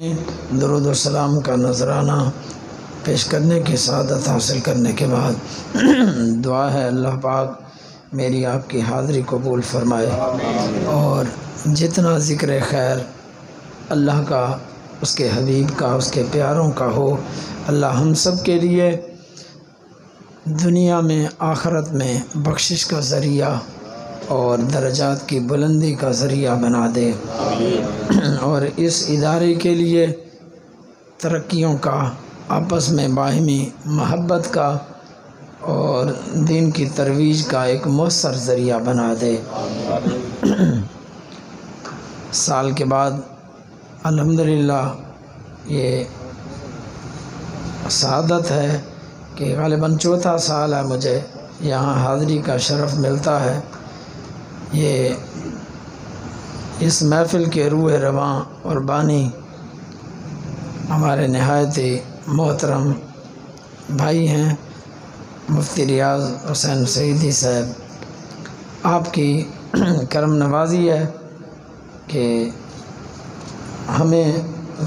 दरूद व सलाम का नजराना पेश करने की सआदत हासिल करने के बाद दुआ है अल्लाह पाक मेरी आपकी हाज़िरी कबूल फरमाए और जितना ज़िक्र खैर अल्लाह का, उसके हबीब का, उसके प्यारों का हो, अल्लाह हम सब के लिए दुनिया में आखिरत में बख्शिश का ज़रिया और दर्जात की बुलंदी का ज़रिया बना दे और इस इदारे के लिए तरक्कियों का, आपस में बाहिमी महब्बत का और दीन की तरवीज का एक मौसर ज़रिया बना दे। साल के बाद अल्हम्दुलिल्लाह ये सआदत है कि ग़ालिबन चौथा साल है मुझे यहाँ हाज़िरी का शरफ़ मिलता है। ये इस महफ़िल के रूह रवां और बानी हमारे नहायत ही मोहतरम भाई हैं मुफ्ती रियाज़ हुसैन सईदी साहब। आपकी करम नवाज़ी है कि हमें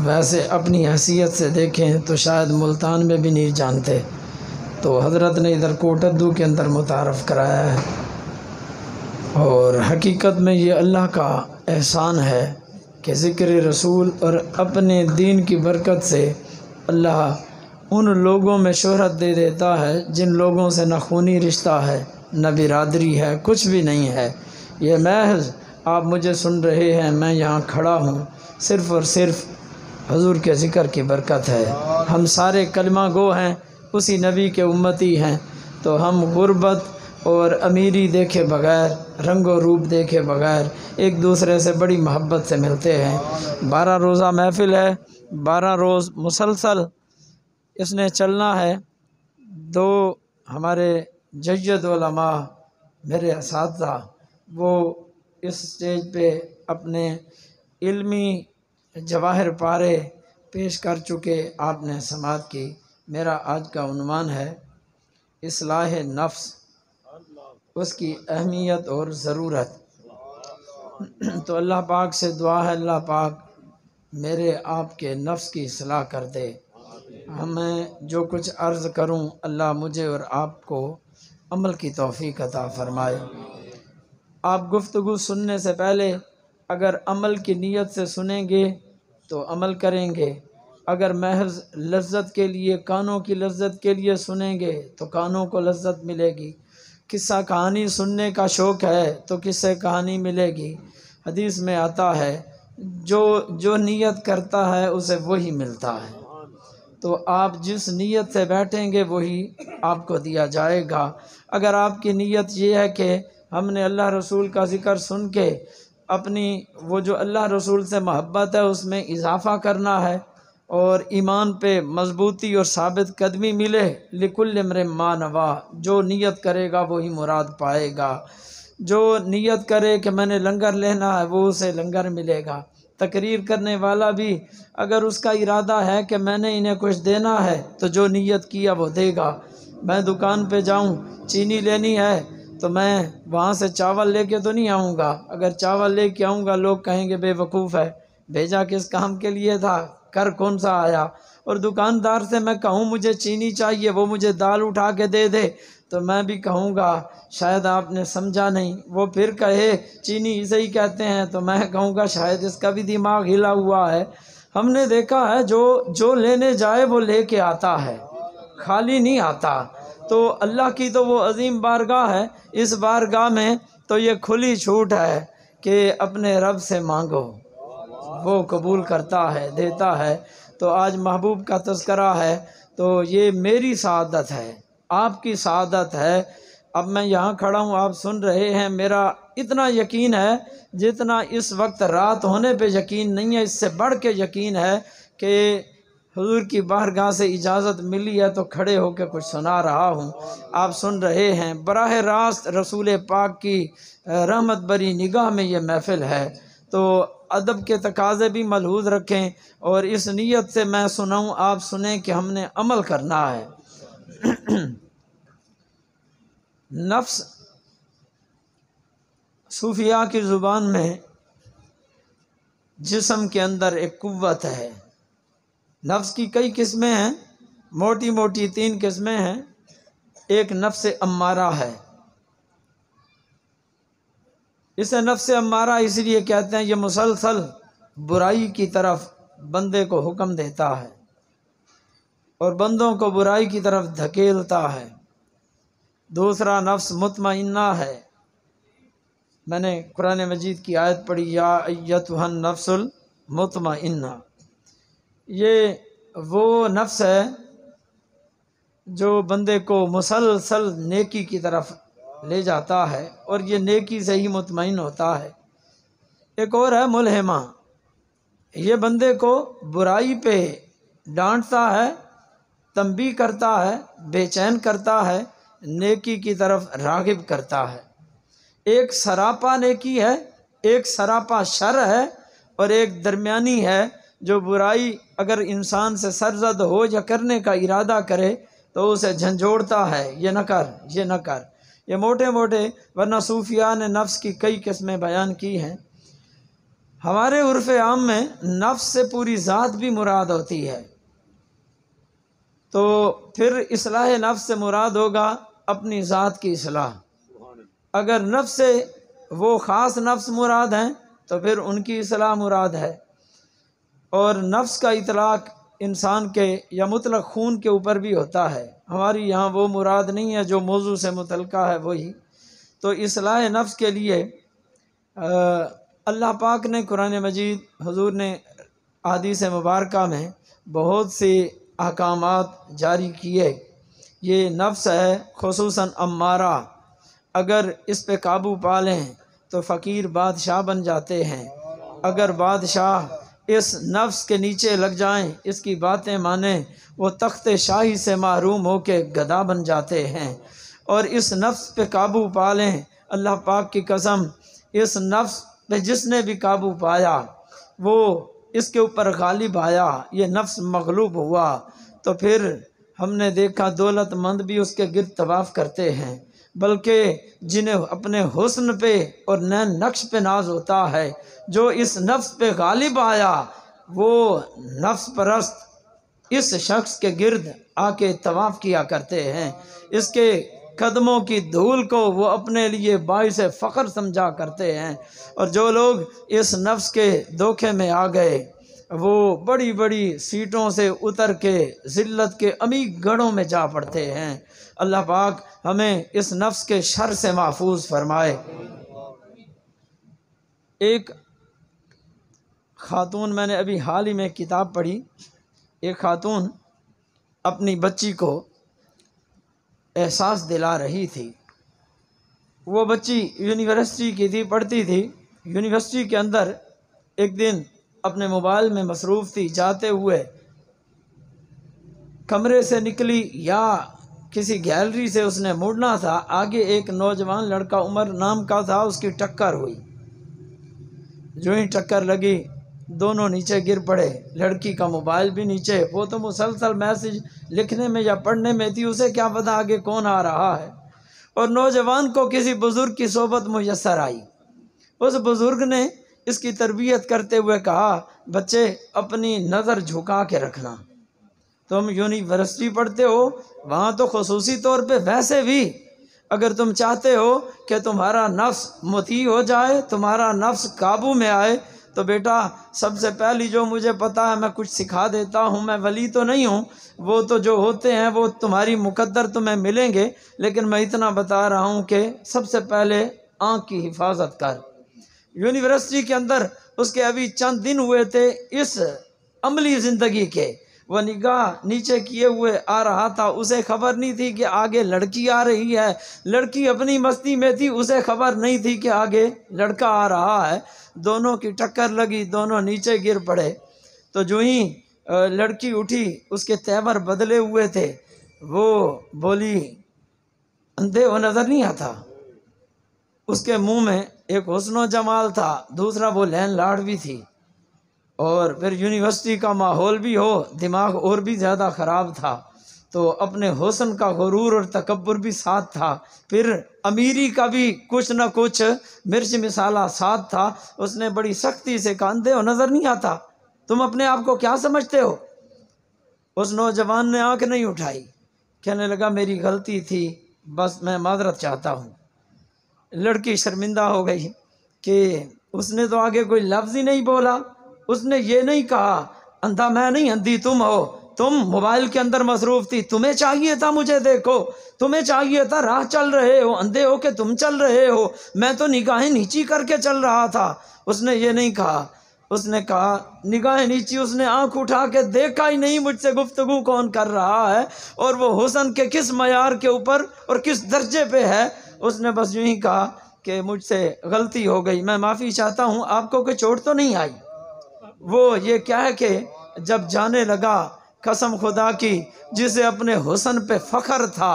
वैसे अपनी हैसियत से देखें तो शायद मुल्तान में भी नहीं जानते, तो हज़रत ने इधर कोटद्दू के अंदर मुतारफ़ कराया है और हकीकत में ये अल्लाह का एहसान है कि ज़िक्र रसूल और अपने दीन की बरकत से अल्लाह उन लोगों में शोहरत दे देता है जिन लोगों से न खूनी रिश्ता है, न बिरादरी है, कुछ भी नहीं है। ये महज आप मुझे सुन रहे हैं, मैं यहाँ खड़ा हूँ, सिर्फ़ और सिर्फ हुज़ूर के ज़िक्र की बरकत है। हम सारे कलमा गो हैं, उसी नबी के उम्मती हैं, तो हम गुर्बत और अमीरी देखे बग़ैर, रंग और रूप देखे बग़ैर एक दूसरे से बड़ी मोहब्बत से मिलते हैं। 12 रोज़ा महफ़िल है, 12 रोज़ मुसलसल इसने चलना है। 2 हमारे जय्यद उलमा मेरे असातिज़ा वो इस स्टेज पे अपने इल्मी जवाहिर पारे पेश कर चुके, आपने समात की। मेरा आज का उन्वान है इस्लाह नफ्स, उसकी अहमियत और ज़रूरत। तो अल्लाह पाक से दुआ है अल्लाह पाक मेरे आपके नफ्स की इस्लाह कर दे। मैं जो कुछ अर्ज़ करूं अल्लाह मुझे और आपको अमल की तौफ़ीक़ अता फ़रमाए। आप गुफ्तगू सुनने से पहले अगर अमल की नीयत से सुनेंगे तो अमल करेंगे, अगर महज लज्जत के लिए, कानों की लज्जत के लिए सुनेंगे तो कानों को लज्जत मिलेगी। किस्सा कहानी सुनने का शौक़ है तो किस्से कहानी मिलेगी। हदीस में आता है जो नीयत करता है उसे वही मिलता है। तो आप जिस नीयत से बैठेंगे वही आपको दिया जाएगा। अगर आपकी नीयत ये है कि हमने अल्लाह रसूल का ज़िक्र सुन के अपनी वो जो अल्लाह रसूल से मोहब्बत है उसमें इजाफ़ा करना है और ईमान पे मजबूती और साबित कदमी मिले, लिकुल्ल इम्रिन मा नवा, जो नियत करेगा वही मुराद पाएगा। जो नियत करे कि मैंने लंगर लेना है वो उसे लंगर मिलेगा। तकरीर करने वाला भी अगर उसका इरादा है कि मैंने इन्हें कुछ देना है तो जो नियत किया वो देगा। मैं दुकान पे जाऊं, चीनी लेनी है तो मैं वहाँ से चावल लेके तो नहीं आऊँगा। अगर चावल लेके आऊँगा लोग कहेंगे बेवकूफ़ है, भेजा किस काम के लिए था, कर कौन सा आया। और दुकानदार से मैं कहूँ मुझे चीनी चाहिए, वो मुझे दाल उठा के दे दे तो मैं भी कहूँगा शायद आपने समझा नहीं। वो फिर कहे चीनी इसे ही कहते हैं तो मैं कहूँगा शायद इसका भी दिमाग हिला हुआ है। हमने देखा है जो लेने जाए वो लेके आता है, खाली नहीं आता। तो अल्लाह की तो वो अजीम बारगाह है, इस बारगाह में तो ये खुली छूट है कि अपने रब से मांगो, वो कबूल करता है, देता है। तो आज महबूब का तज़किरा है तो ये मेरी सआदत है, आपकी सआदत है। अब मैं यहाँ खड़ा हूँ, आप सुन रहे हैं, मेरा इतना यकीन है जितना इस वक्त रात होने पे यकीन नहीं है, इससे बढ़ के यकीन है कि हुजूर की बारगाह से इजाज़त मिली है तो खड़े होकर कुछ सुना रहा हूँ। आप सुन रहे हैं, बराह रास्त रसूल पाक की रहमत भरी निगाह में ये महफ़िल है। तो अदब के तकाज़े भी मलहूज़ रखें और इस नीयत से मैं सुनाऊँ, आप सुने कि हमने अमल करना है। नफ्स सूफिया की ज़ुबान में जिस्म के अंदर एक कुव्वत है, नफ्स की कई किस्में हैं, मोटी मोटी 3 किस्में हैं। एक नफ्स अम्मारा है। इसे नफ्स अम्मारा इसलिए कहते हैं, ये मुसलसल बुराई की तरफ बंदे को हुक्म देता है और बंदों को बुराई की तरफ धकेलता है। दूसरा नफ्स मुतमइन्ना है। मैंने कुरान मजीद की आयत पढ़ी, या अय्यतुहन नफ्सुल मुतमइन्ना। ये वो नफ्स है जो बंदे को मुसलसल नेकी की तरफ ले जाता है और ये नेकी से ही मुतमईन होता है। एक और है मुलहिमा। ये बंदे को बुराई पे डांटता है, तंबीह करता है, बेचैन करता है, नेकी की तरफ रागिब करता है। एक सरापा नेकी है, एक सरापा शर है और एक दरमियानी है जो बुराई अगर इंसान से सरजद हो या करने का इरादा करे तो उसे झंझोड़ता है, ये न कर, ये न कर। ये मोटे मोटे, वरना सूफिया ने नफ्स की कई किस्में बयान की हैं। हमारे उर्फ़ आम में नफ्स से पूरी ज़ात भी मुराद होती है। तो फिर इस्लाह नफ्स से मुराद होगा अपनी ज़ात की इस्लाह। अगर नफ्स से वो ख़ास नफ्स मुराद हैं तो फिर उनकी इस्लाह मुराद है। और नफ्स का इतलाक़ इंसान के या मुतलक खून के ऊपर भी होता है। हमारी यहाँ वो मुराद नहीं है जो मौजू से मुतलका है वही। तो इस्लाह नफ्स के लिए अल्लाह पाक ने कुरान मजीद, हुजूर ने हदीस मुबारका में बहुत से अहकामात जारी किए। ये नफ्स है खुसूसन अम्मारा, अगर इस पे काबू पा लें तो फ़कीर बादशाह बन जाते हैं। अगर बादशाह इस नफ्स के नीचे लग जाएं, इसकी बातें माने, वो तख्त शाही से महरूम हो के गधा बन जाते हैं। और इस नफ्स पे काबू पा लें, अल्लाह पाक की कसम, इस नफ्स पे जिसने भी काबू पाया वो इसके ऊपर गालिब आया, ये नफ्स मगलूब हुआ, तो फिर हमने देखा दौलतमंद भी उसके गिर्द तवाफ़ करते हैं। बल्कि जिन्हें अपने हुस्न पे और नैन नक्श पे नाज होता है, जो इस नफ्स पे गालिब आया, वो नफ्स परस्त इस शख्स के गिर्द आके तवाफ़ किया करते हैं। इसके कदमों की धूल को वो अपने लिए बाइस फ़ख्र समझा करते हैं। और जो लोग इस नफ्स के धोखे में आ गए, वो बड़ी बड़ी सीटों से उतर के ज़िल्लत के अमीर गढ़ों में जा पड़ते हैं। अल्लाह पाक हमें इस नफ्स के शर से महफूज फरमाए। एक खातून, मैंने अभी हाल ही में किताब पढ़ी, एक खातून अपनी बच्ची को एहसास दिला रही थी। वो बच्ची यूनिवर्सिटी की थी, पढ़ती थी। यूनिवर्सिटी के अंदर एक दिन अपने मोबाइल में मसरूफ़ थी, जाते हुए कमरे से निकली या किसी गैलरी से उसने मुड़ना था, आगे एक नौजवान लड़का उमर नाम का था, उसकी टक्कर हुई। जो ही टक्कर लगी दोनों नीचे गिर पड़े। लड़की का मोबाइल भी नीचे, वो तो मुसलसल मैसेज लिखने में या पढ़ने में थी, उसे क्या पता आगे कौन आ रहा है। और नौजवान को किसी बुज़ुर्ग की सोबत मुयस्सर आई। उस बुज़ुर्ग ने इसकी तरबियत करते हुए कहा, बच्चे अपनी नज़र झुका के रखना, तुम यूनिवर्सिटी पढ़ते हो, वहाँ तो खुसूसी तौर पे वैसे भी अगर तुम चाहते हो कि तुम्हारा नफ्स मुती हो जाए, तुम्हारा नफ्स काबू में आए, तो बेटा सबसे पहली जो मुझे पता है मैं कुछ सिखा देता हूँ। मैं वली तो नहीं हूँ, वो तो जो होते हैं वो तुम्हारी मुकद्दर तुम्हें मिलेंगे, लेकिन मैं इतना बता रहा हूँ कि सबसे पहले आँख की हिफाजत कर। यूनिवर्सिटी के अंदर उसके अभी चंद दिन हुए थे इस अमली ज़िंदगी के। वह निगाह नीचे किए हुए आ रहा था, उसे खबर नहीं थी कि आगे लड़की आ रही है। लड़की अपनी मस्ती में थी, उसे खबर नहीं थी कि आगे लड़का आ रहा है। दोनों की टक्कर लगी, दोनों नीचे गिर पड़े। तो जो ही लड़की उठी, उसके तेवर बदले हुए थे। वो बोली, अंधे वो नज़र नहीं आता। उसके मुंह में एक हुस्न जमाल था, दूसरा वो लैन लाड़ भी थी। और फिर यूनिवर्सिटी का माहौल भी हो, दिमाग और भी ज़्यादा ख़राब था, तो अपने हुस्न का गुरूर और तकब्बुर भी साथ था। फिर अमीरी का भी कुछ न कुछ मिर्च मिसाला साथ था। उसने बड़ी सख्ती से कहा, अंधे हो नज़र नहीं आता, तुम अपने आप को क्या समझते हो? उस नौजवान ने आंख नहीं उठाई, कहने लगा मेरी गलती थी, बस मैं माजरत चाहता हूँ। लड़की शर्मिंदा हो गई कि उसने तो आगे कोई लफ्ज़ ही नहीं बोला। उसने ये नहीं कहा अंधा मैं नहीं अंधी तुम हो, तुम मोबाइल के अंदर मसरूफ़ थी, तुम्हें चाहिए था मुझे देखो, तुम्हें चाहिए था, राह चल रहे हो, अंधे हो के तुम चल रहे हो, मैं तो निगाहें नीची करके चल रहा था। उसने ये नहीं कहा। उसने कहा निगाहें नीची, उसने आंख उठा के देखा ही नहीं मुझसे गुफ्तगू कौन कर रहा है और वो हुस्न के किस मयार के ऊपर और किस दर्जे पे है। उसने बस यूं ही कहा कि मुझसे गलती हो गई, मैं माफ़ी चाहता हूँ, आपको कोई चोट तो नहीं आई। वो ये क्या है कि जब जाने लगा, कसम खुदा की जिसे अपने हुस्न पे फ़ख्र था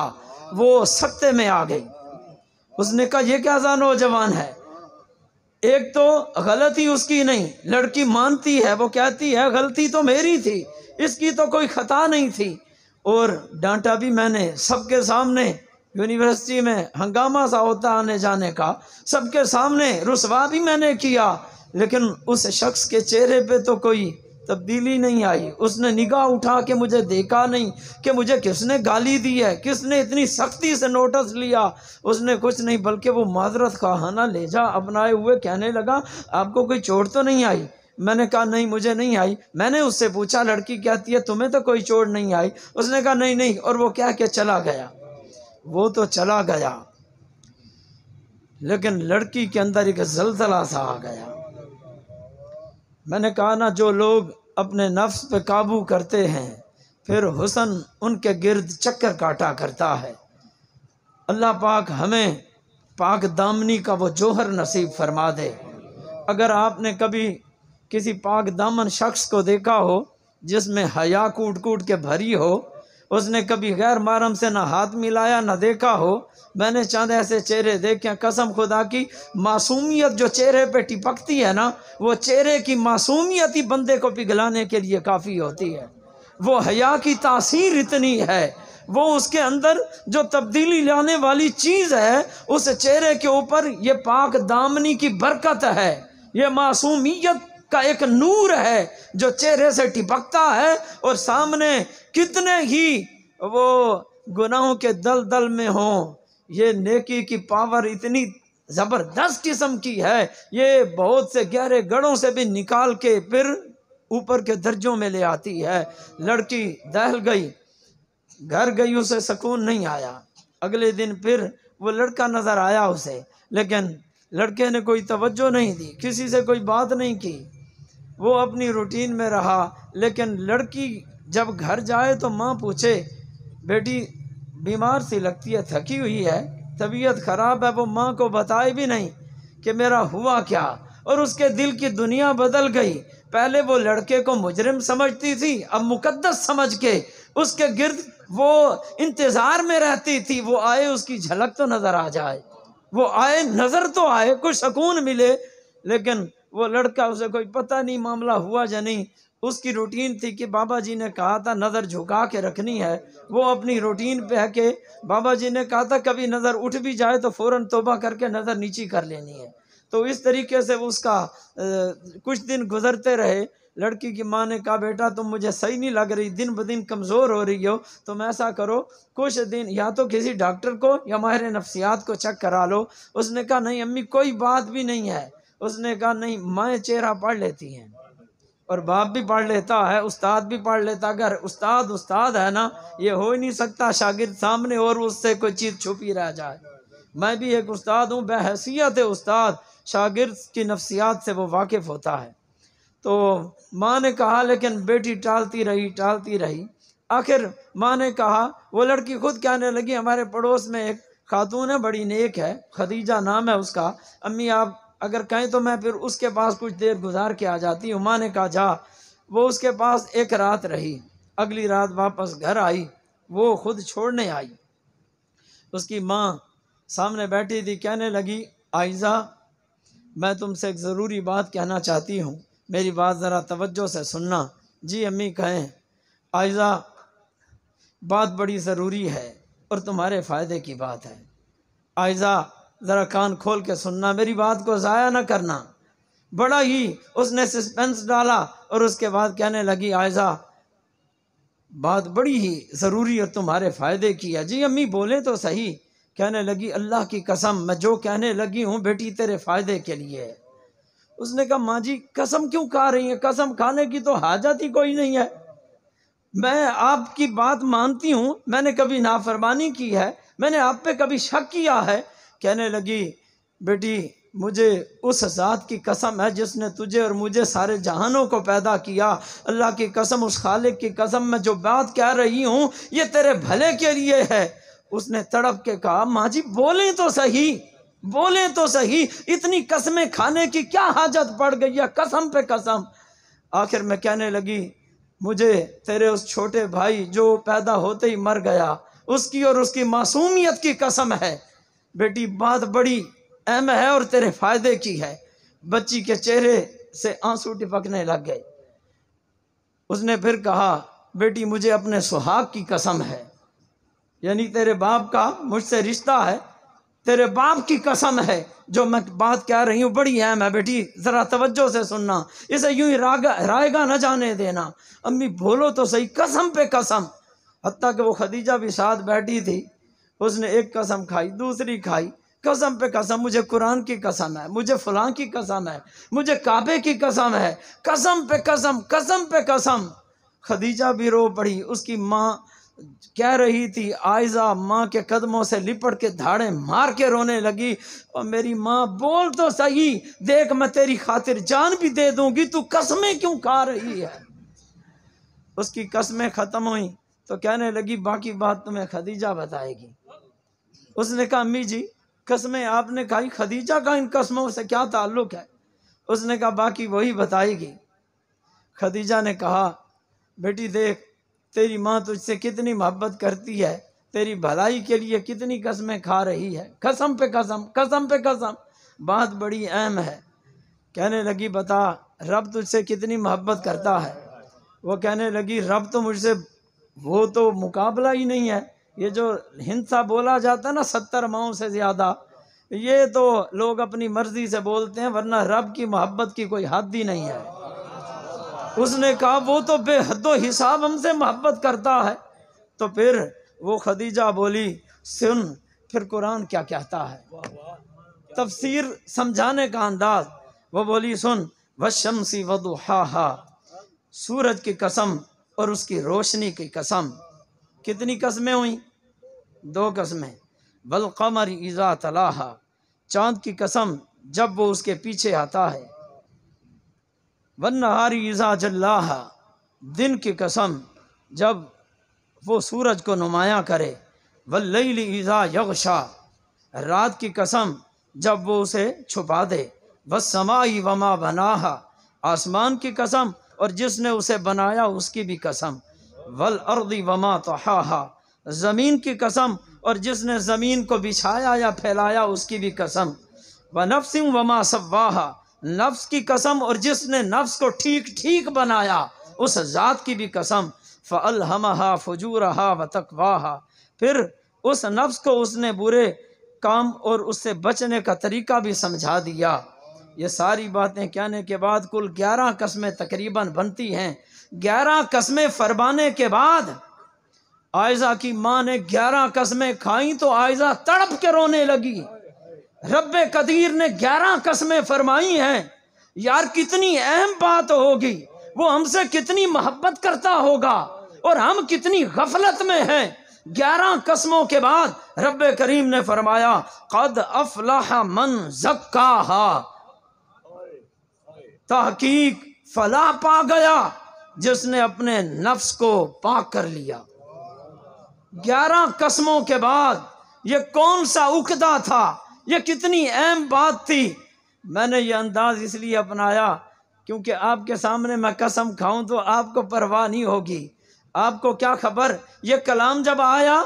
वो सत्ते में आ गई। उसने कहा ये क्या नौजवान है, एक तो गलती उसकी नहीं, लड़की मानती है, वो कहती है गलती तो मेरी थी, इसकी तो कोई खता नहीं थी। और डांटा भी मैंने सबके सामने, यूनिवर्सिटी में हंगामा सा होता आने जाने का, सबके सामने रुसवा भी मैंने किया, लेकिन उस शख्स के चेहरे पे तो कोई तब्दीली नहीं आई। उसने निगाह उठा के मुझे देखा नहीं कि मुझे किसने गाली दी है, किसने इतनी सख्ती से नोटिस लिया, उसने कुछ नहीं, बल्कि वो माजरत खाना लहजा अपनाए हुए कहने लगा आपको कोई चोट तो नहीं आई। मैंने कहा नहीं मुझे नहीं आई। मैंने उससे पूछा लड़की कहती है तुम्हें तो कोई चोट नहीं आई। उसने कहा नहीं नहीं, और वो कह के चला गया। वो तो चला गया, लेकिन लड़की के अंदर एक जलजला सा आ गया। मैंने कहा ना, जो लोग अपने नफ्स पे काबू करते हैं फिर हुस्न उनके गिर्द चक्कर काटा करता है। अल्लाह पाक हमें पाक दामनी का वो जोहर नसीब फरमा दे। अगर आपने कभी किसी पाक दामन शख्स को देखा हो जिसमें हया कूट कूट के भरी हो, उसने कभी गैर महरम से ना हाथ मिलाया ना देखा हो, मैंने चंद ऐसे चेहरे देखे, कसम खुदा की मासूमियत जो चेहरे पे टिपकती है ना, वो चेहरे की मासूमियत ही बंदे को पिघलाने के लिए काफ़ी होती है। वो हया की तासीर इतनी है, वो उसके अंदर जो तब्दीली लाने वाली चीज़ है उस चेहरे के ऊपर, ये पाक दामनी की बरकत है, ये मासूमियत का एक नूर है जो चेहरे से टिपकता है। और सामने कितने ही वो गुनाहों के दलदल में हों, ये नेकी की पावर इतनी ज़बरदस्त किस्म की है, ये बहुत से गहरे गढ़ों से भी निकाल के फिर ऊपर के दर्जों में ले आती है। लड़की दहल गई, घर गई, उसे सुकून नहीं आया। अगले दिन फिर वो लड़का नज़र आया उसे, लेकिन लड़के ने कोई तवज्जो नहीं दी, किसी से कोई बात नहीं की, वो अपनी रूटीन में रहा। लेकिन लड़की जब घर जाए तो माँ पूछे बेटी बीमार सी लगती है, थकी हुई है, तबीयत ख़राब है, वो माँ को बताए भी नहीं कि मेरा हुआ क्या। और उसके दिल की दुनिया बदल गई। पहले वो लड़के को मुजरिम समझती थी, अब मुकद्दस समझ के उसके गिर्द वो इंतज़ार में रहती थी, वो आए उसकी झलक तो नज़र आ जाए, वो आए नज़र तो आए, कुछ सुकून मिले। लेकिन वो लड़का, उसे कोई पता नहीं मामला हुआ या नहीं, उसकी रूटीन थी कि बाबा जी ने कहा था नज़र झुका के रखनी है, वो अपनी रूटीन पे है कि बाबा जी ने कहा था कभी नज़र उठ भी जाए तो फ़ौरन तौबा करके नज़र नीची कर लेनी है। तो इस तरीके से उसका कुछ दिन गुजरते रहे। लड़की की माँ ने कहा बेटा तुम मुझे सही नहीं लग रही, दिन ब दिन कमज़ोर हो रही हो, तुम ऐसा करो कुछ दिन या तो किसी डॉक्टर को या माहिर नफ्सियात को चेक करा लो। उसने कहा नहीं अम्मी कोई बात भी नहीं है। उसने कहा नहीं, माएँ चेहरा पढ़ लेती हैं और बाप भी पढ़ लेता है, उस्ताद भी पढ़ लेता। अगर उस्ताद उस्ताद है ना, ये हो ही नहीं सकता शागिर्द सामने और उससे कोई चीज़ छुपी रह जाए। मैं भी एक उस्ताद हूँ, बहैसियत है उस्ताद, शागिर्द की नफ्सियात से वो वाकिफ़ होता है। तो माँ ने कहा, लेकिन बेटी टालती रही। आखिर माँ ने कहा, वो लड़की खुद कहने लगी हमारे पड़ोस में एक खातून है, बड़ी नेक है, खदीजा नाम है उसका, अम्मी आप अगर कहें तो मैं फिर उसके पास कुछ देर गुजार के आ जाती हूँ। माँ ने कहा जा। वो उसके पास एक रात रही, अगली रात वापस घर आई, वो खुद छोड़ने आई। उसकी माँ सामने बैठी थी, कहने लगी आयज़ा मैं तुमसे एक ज़रूरी बात कहना चाहती हूँ, मेरी बात ज़रा तवज्जो से सुनना। जी अम्मी कहें। आयज़ा बात बड़ी ज़रूरी है और तुम्हारे फ़ायदे की बात है। आयज़ा ज़रा कान खोल के सुनना, मेरी बात को ज़ाया न करना। बड़ा ही उसने सस्पेंस डाला और उसके बाद कहने लगी आयज़ा बात बड़ी ही ज़रूरी और तुम्हारे फ़ायदे की है। जी अम्मी बोले तो सही। कहने लगी अल्लाह की कसम मैं जो कहने लगी हूँ बेटी तेरे फ़ायदे के लिए है। उसने कहा माँ जी कसम क्यों खा रही है, कसम खाने की तो हाजत ही कोई नहीं है, मैं आपकी बात मानती हूँ, मैंने कभी नाफरमानी की है, मैंने आप पे कभी शक किया है। कहने लगी बेटी मुझे उस ज़ात की कसम है जिसने तुझे और मुझे सारे जहानों को पैदा किया, अल्लाह की कसम, उस खालिक की कसम, मैं जो बात कह रही हूँ ये तेरे भले के लिए है। उसने तड़प के कहा माँ जी बोले तो सही, बोले तो सही, इतनी कसमें खाने की क्या हाजत पड़ गई है, कसम पे कसम। आखिर में कहने लगी मुझे तेरे उस छोटे भाई जो पैदा होते ही मर गया उसकी और उसकी मासूमियत की कसम है। बेटी बात बड़ी अहम है और तेरे फायदे की है। बच्ची के चेहरे से आंसू टपकने लग गए। उसने फिर कहा बेटी मुझे अपने सुहाग की कसम है, यानी तेरे बाप का मुझसे रिश्ता है, तेरे बाप की कसम है, जो मैं बात कह रही हूँ बड़ी अहम है बेटी, ज़रा तवज्जो से सुनना, इसे यूं ही रायगा न जाने देना। अम्मी बोलो तो सही, कसम पे कसम। हत्ता कि वो खदीजा भी साथ बैठी थी, उसने एक कसम खाई, दूसरी खाई, कसम पे कसम, मुझे कुरान की कसम है, मुझे फलां की कसम है, मुझे काबे की कसम है, कसम पे कसम, कसम पे कसम। खदीजा भी रो पड़ी। उसकी माँ कह रही थी, आयजा माँ के कदमों से लिपट के धाड़े मार के रोने लगी, और मेरी माँ बोल तो सही, देख मैं तेरी खातिर जान भी दे दूंगी, तू कसमें क्यों खा रही है। उसकी कसमें ख़त्म हुई तो कहने लगी बाकी बात तुम्हें खदीजा बताएगी। उसने कहा अम्मी जी कसमें आपने खाई, खदीजा का इन कसमों से क्या ताल्लुक़ है। उसने कहा बाकी वही बताएगी। खदीजा ने कहा बेटी देख तेरी माँ तुझसे कितनी मोहब्बत करती है, तेरी भलाई के लिए कितनी कसमें खा रही है, कसम पे कसम, कसम पे कसम। बात बड़ी अहम है। कहने लगी बता रब तुझसे कितनी मोहब्बत करता है। वो कहने लगी रब तो मुझसे, वो तो मुकाबला ही नहीं है। ये जो हिंसा बोला जाता है ना 70 माओं से ज़्यादा, ये तो लोग अपनी मर्ज़ी से बोलते हैं, वरना रब की मोहब्बत की कोई हद ही नहीं है। उसने कहा वो तो बेहदो हिसाब हमसे मोहब्बत करता है। तो फिर वो खदीजा बोली सुन फिर कुरान क्या कहता है, तफसीर समझाने का अंदाज। वो बोली सुन वशम्सी वदुहाहा, सूरज की कसम और उसकी रोशनी की कसम। कितनी कसमें हुई, 2 कसमें। वल कमर इज़ा तलाहा, चाँद की कसम जब वो उसके पीछे आता है। वन नहारी इज़ा जल्लाहा, दिन की कसम जब वो सूरज को नुमायाँ करे। वल्लैली इज़ा यग़शा, रात की कसम जब वो उसे छुपा दे। वस्समाई वमा बनाहा, आसमान की कसम और जिसने उसे बनाया उसकी भी कसम। वल अर्दी वमा तहाहा, ज़मीन की कसम और जिसने ज़मीन को बिछाया या फैलाया उसकी भी कसम। व नफ्सिन वमा सव्वाहा, नफ्स की कसम और जिसने नफ्स को ठीक ठीक बनाया उस ज़ात की भी कसम। फ़अल्हमहा फुजूरहा व तक़वाहा, फिर उस नफ्स को उसने बुरे काम और उससे बचने का तरीका भी समझा दिया। ये सारी बातें कहने के बाद कुल 11 कसमें तकरीबन बनती हैं। 11 कसमें फरमाने के बाद आयजा की माँ ने 11 कसमें खाई तो आयजा तड़प के रोने लगी। रब्बे कदीर ने 11 कसमें फरमाई हैं, यार कितनी अहम बात होगी, वो हमसे कितनी मोहब्बत करता होगा और हम कितनी गफलत में हैं। 11 कसमों के बाद रब्बे करीम ने फरमाया कद अफलाह मन ज़क्काहा, तहकीक फलाह पा गया जिसने अपने नफ्स को पाक कर लिया। 11 कसमों के बाद ये कौन सा उकदा था, ये कितनी अहम बात थी। मैंने ये अंदाज इसलिए अपनाया क्योंकि आपके सामने मैं कसम खाऊं तो आपको परवाह नहीं होगी। आपको क्या खबर, ये कलाम जब आया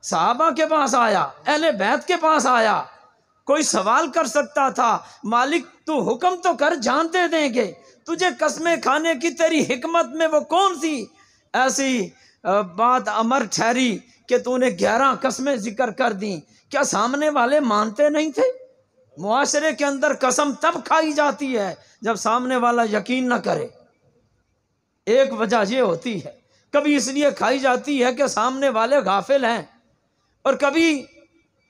सहाबा के पास आया, अहले बैत के पास आया, कोई सवाल कर सकता था मालिक तू हुक्म तो कर, जान दे देंगे, तुझे कसमें खाने की तेरी हिकमत में वो कौन सी ऐसी बात अमर ठहरी कि तूने 11 कसमें जिक्र कर दी। क्या सामने वाले मानते नहीं थे? मुआशरे के अंदर कसम तब खाई जाती है जब सामने वाला यकीन न करे। एक वजह ये होती है कभी इसलिए खाई जाती है कि सामने वाले गाफिल हैं, और कभी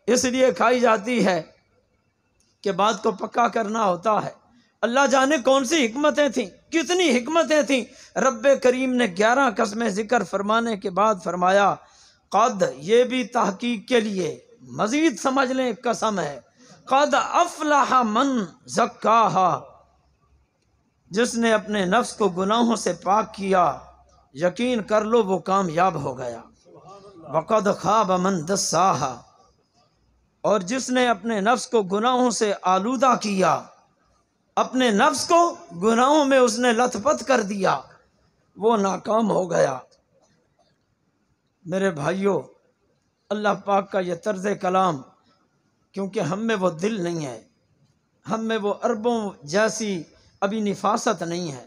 इसलिए खाई जाती है कि बात को पक्का करना होता है। अल्लाह जाने कौन सी हिकमतें थीं, कितनी हिकमतें थीं। रब्बे करीम ने 11 कस्में जिक्र फरमाने के बाद फरमाया कद, ये भी तहकीक के लिए मजीद समझ लें कसम है, कद अफलाह मन ज़क्काहा, जिसने अपने नफ्स को गुनाहों से पाक किया, यकीन कर लो वो कामयाब हो गया। वक़द खाब मन दस्साहा, और जिसने अपने नफ्स को गुनाहों से आलूदा किया, अपने नफ्स को गुनाहों में उसने लथपथ कर दिया, वो नाकाम हो गया। मेरे भाइयों, अल्लाह पाक का ये तर्ज़ कलाम, क्योंकि हम में वो दिल नहीं है, हम में वो अरबों जैसी अभी निफासत नहीं है।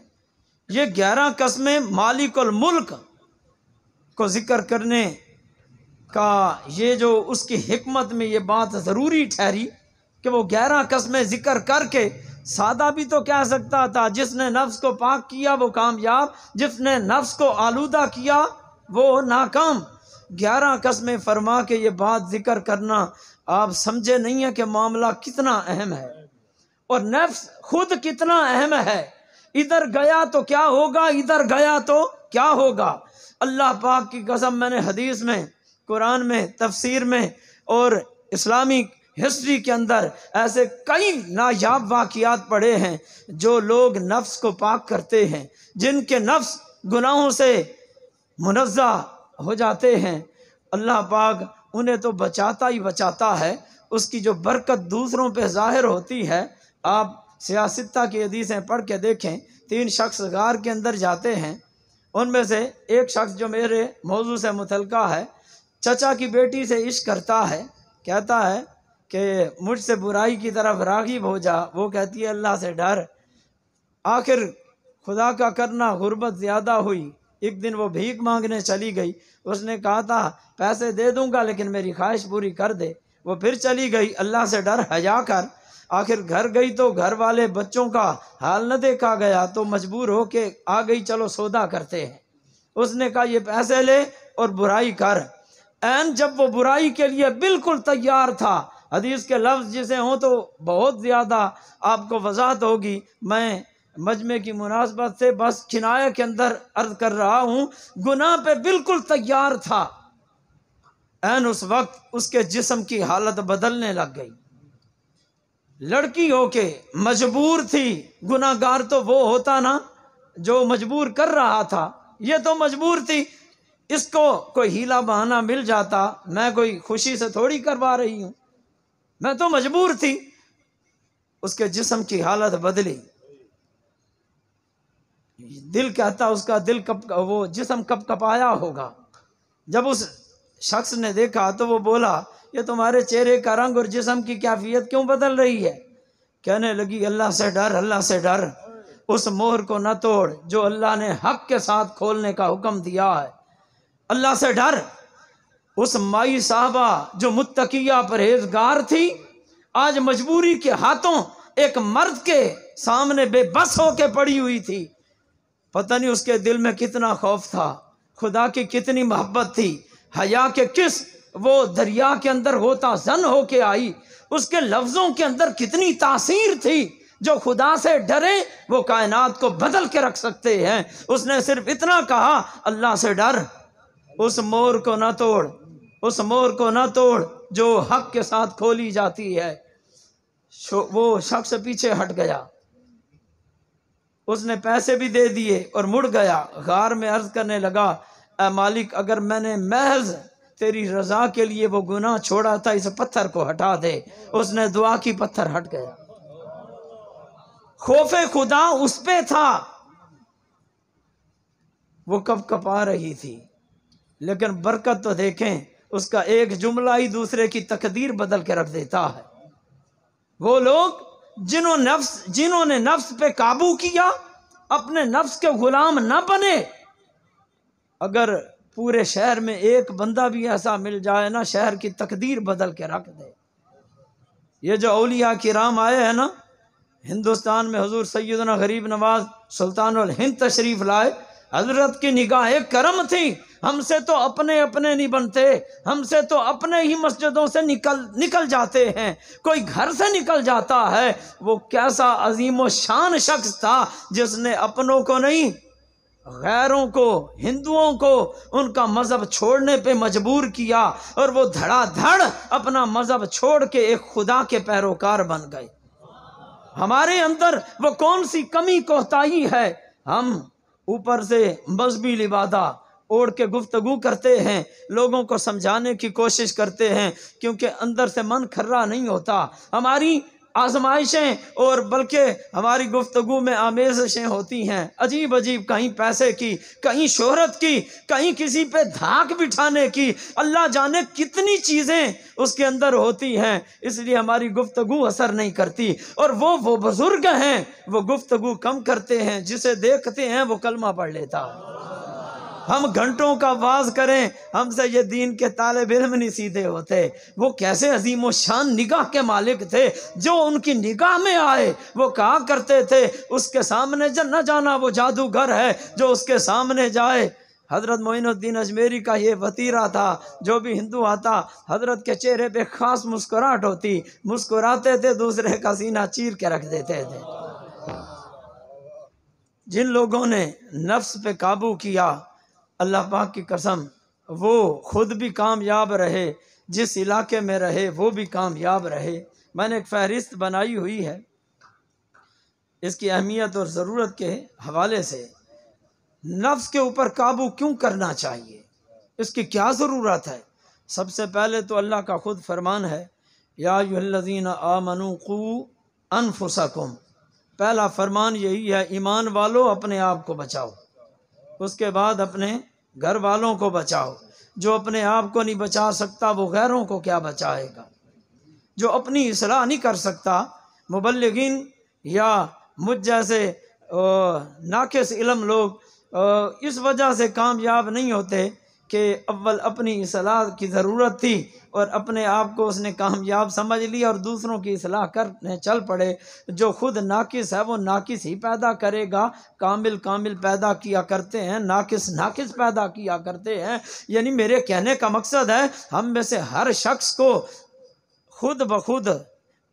ये 11 कस्में मालिकुल मुल्क को ज़िक्र करने का, ये जो उसकी हिकमत में ये बात ज़रूरी ठहरी कि वो 11 कस्में ज़िक्र करके सादा भी तो कह सकता था, जिसने नफ्स को पाक किया वो कामयाब, जिसने नफ्स को आलूदा किया वो नाकाम। 11 कस्में फरमा के ये बात ज़िक्र करना, आप समझे नहीं है कि मामला कितना अहम है और नफ्स खुद कितना अहम है। इधर गया तो क्या होगा, इधर गया तो क्या होगा। अल्लाह पाक की कसम, मैंने हदीस में, कुरान में, तफसीर में और इस्लामिक हिस्ट्री के अंदर ऐसे कई नायाब वाक़ियात पढ़े हैं जो लोग नफ्स को पाक करते हैं, जिनके नफ्स गुनाहों से मुनज़्ज़ा हो जाते हैं। अल्लाह पाक उन्हें तो बचाता ही बचाता है, उसकी जो बरकत दूसरों पे ज़ाहिर होती है। आप सियासत्ता की हदीसें पढ़ के देखें, 3 शख्स गार के अंदर जाते हैं, उनमें से एक शख्स जो मेरे मौजू से मुतल्लिका है, चचा की बेटी से इश्क करता है, कहता है कि मुझसे बुराई की तरफ राग़िब हो जा। वो कहती है अल्लाह से डर। आखिर खुदा का करना, गुर्बत ज़्यादा हुई। एक दिन वो भीख मांगने चली गई, उसने कहा था पैसे दे दूंगा लेकिन मेरी ख्वाहिश पूरी कर दे। वो फिर चली गई, अल्लाह से डर, हया कर। आखिर घर गई तो घर वाले बच्चों का हाल न देखा गया तो मजबूर हो के आ गई, चलो सौदा करते हैं। उसने कहा ये पैसे ले और बुराई कर। ऐन जब वो बुराई के लिए बिल्कुल तैयार था, हदीस के लफ्ज़ जिसे हों तो बहुत ज़्यादा आपको वजाहत होगी, मैं मजमे की मुनासबत से बस किनाया के अंदर अर्ज कर रहा हूँ, गुनाह पे बिल्कुल तैयार था। ऐन उस वक्त उसके जिस्म की हालत बदलने लग गई। लड़की होके मजबूर थी। गुनाहगार तो वो होता ना जो मजबूर कर रहा था, ये तो मजबूर थी। इसको कोई हीला बहाना मिल जाता, मैं कोई खुशी से थोड़ी करवा रही हूँ, मैं तो मजबूर थी। उसके जिस्म की हालत बदली। दिल कहता, उसका दिल वो जिस्म कपकपाया होगा। जब उस शख्स ने देखा तो वो बोला ये तुम्हारे चेहरे का रंग और जिस्म की कैफियत क्यों बदल रही है। कहने लगी अल्लाह से डर, अल्लाह से डर। उस मोहर को न तोड़ जो अल्लाह ने हक के साथ खोलने का हुक्म दिया है। अल्लाह से डर। उस माई साहबा जो मुत्तकिया परहेजगार थी, आज मजबूरी के हाथों एक मर्द के सामने बेबस होके पड़ी हुई थी। पता नहीं उसके दिल में कितना खौफ था, खुदा की कितनी मोहब्बत थी, हया के किस वो दरिया के अंदर होता जन होके आई, उसके लफ्ज़ों के अंदर कितनी तासीर थी। जो खुदा से डरे वो कायनात को बदल के रख सकते हैं। उसने सिर्फ इतना कहा अल्लाह से डर। उस मोर को ना तोड़, उस मोर को ना तोड़ जो हक के साथ खोली जाती है। वो शख्स पीछे हट गया, उसने पैसे भी दे दिए और मुड़ गया। गार में अर्ज करने लगा, ए मालिक, अगर मैंने महज तेरी रजा के लिए वो गुनाह छोड़ा था, इस पत्थर को हटा दे। उसने दुआ की, पत्थर हट गया। खौफे खुदा उस पे था। वो कब कपा रही थी, लेकिन बरकत तो देखें, उसका एक जुमला ही दूसरे की तकदीर बदल के रख देता है। वो लोग जिन्होंने नफ्स पे काबू किया, अपने नफ्स के गुलाम न बने। अगर पूरे शहर में एक बंदा भी ऐसा मिल जाए ना, शहर की तकदीर बदल के रख दे। ये जो औलिया किराम आए हैं ना, हिंदुस्तान में हुजूर सैयदना गरीब नवाज सुल्तानुल हिंद तशरीफ़ लाए, हजरत की निगाह करम थी, हमसे तो अपने अपने नहीं बनते, हमसे तो अपने ही मस्जिदों से निकल जाते हैं, कोई घर से निकल जाता है। वो कैसा अजीम व शान शख्स था जिसने अपनों को नहीं, गैरों को, हिंदुओं को उनका मजहब छोड़ने पे मजबूर किया, और वो धड़ाधड़ अपना मजहब छोड़ के एक खुदा के पैरोकार बन गए। हमारे अंदर वो कौन सी कमी कोताही है? हम ऊपर से मजहबी लिबादा ओढ़ के गुफ्तगू करते हैं, लोगों को समझाने की कोशिश करते हैं, क्योंकि अंदर से मन खर्रा नहीं होता। हमारी आजमाइशें और बल्कि हमारी गुफ्तगू में आमेज़शें होती हैं अजीब अजीब, कहीं पैसे की, कहीं शोहरत की, कहीं किसी पे धाक बिठाने की, अल्लाह जाने कितनी चीज़ें उसके अंदर होती हैं। इसलिए हमारी गुफ्तगू असर नहीं करती। और वो बुजुर्ग हैं, वो गुफ्तगू कम करते हैं, जिसे देखते हैं वो कलमा पढ़ लेता। हम घंटों का वाज करें, हमसे ये दीन के तालिब इल्म नहीं सीधे होते। वो कैसे अजीम व शान निगाह के मालिक थे, जो उनकी निगाह में आए वो कहा करते थे उसके सामने न जाना वो जादूगर है जो उसके सामने जाए। हज़रत मोइनुद्दीन अजमेरी का ये वतीरा था, जो भी हिंदू आता हज़रत के चेहरे पे ख़ास मुस्कुराहट होती, मुस्कुराते थे, दूसरे का सीना चीर के रख देते थे। जिन लोगों ने नफ्स पे काबू किया, अल्लाह पाक की कसम, वो खुद भी कामयाब रहे, जिस इलाके में रहे वो भी कामयाब रहे। मैंने एक फहरिस्त बनाई हुई है इसकी अहमियत और ज़रूरत के हवाले से। नफ्स के ऊपर काबू क्यों करना चाहिए, इसकी क्या ज़रूरत है? सबसे पहले तो अल्लाह का खुद फरमान है, या अय्युहल्लज़ीना आमनू क़ू अनफुसकुम। पहला फरमान यही है, ईमान वालों अपने आप को बचाओ। उसके बाद अपने घर वालों को बचाओ। जो अपने आप को नहीं बचा सकता वो गैरों को क्या बचाएगा? जो अपनी इस्लाह नहीं कर सकता, मुबल्लिगीन या मुझ जैसे नाकिस इल्म लोग इस वजह से कामयाब नहीं होते कि अव्वल अपनी इस्लाह की ज़रूरत थी और अपने आप को उसने कामयाब समझ लिया और दूसरों की इस्लाह करने चल पड़े। जो खुद नाकिस है वो नाकिस ही पैदा करेगा, कामिल कामिल पैदा किया करते हैं, नाकिस नाकिस पैदा किया करते हैं। यानी मेरे कहने का मकसद है, हम में से हर शख्स को खुद ब खुद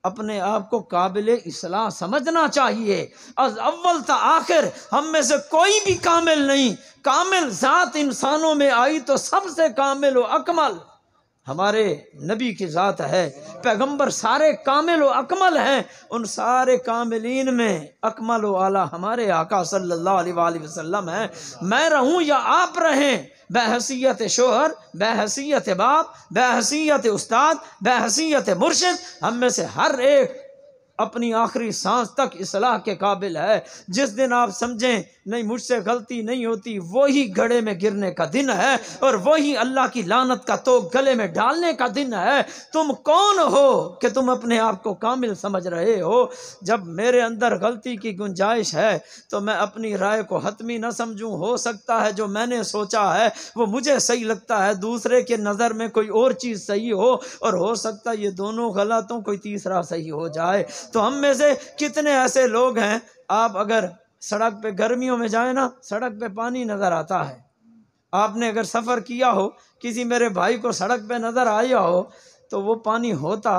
अपने आप को काबिल इस्लाह समझना चाहिए। अव्वल ता आखिर हम में से कोई भी कामिल नहीं। कामिल ज़ात इंसानों में आई तो सबसे कामिल व अकमल हमारे नबी की ज़ात है। पैगंबर सारे कामिल व अकमल हैं, उन सारे कामिलीन में अकमल व आला हमारे आका सल्लल्लाहु अलैहि वसल्लम हैं। मैं रहूं या आप रहें, बहसीयत शोहर, बहसीयत बाप, बहसीयत उस्ताद, बहसीयत मुर्शिद, हम में से हर एक अपनी आखिरी सांस तक इस्लाह के काबिल है। जिस दिन आप समझें नहीं मुझसे गलती नहीं होती, वही गड्ढे में गिरने का दिन है और वही अल्लाह की लानत का तो गले में डालने का दिन है। तुम कौन हो कि तुम अपने आप को कामिल समझ रहे हो? जब मेरे अंदर गलती की गुंजाइश है तो मैं अपनी राय को हतमी न समझूं। हो सकता है जो मैंने सोचा है वो मुझे सही लगता है, दूसरे के नज़र में कोई और चीज़ सही हो, और हो सकता है ये दोनों गलत हो, कोई तीसरा सही हो जाए। तो हम में से कितने ऐसे लोग हैं, आप अगर सड़क पे गर्मियों में जाए ना, सड़क पे पानी नज़र आता है। आपने अगर सफ़र किया हो, किसी मेरे भाई को सड़क पे नज़र आया हो तो वो पानी होता,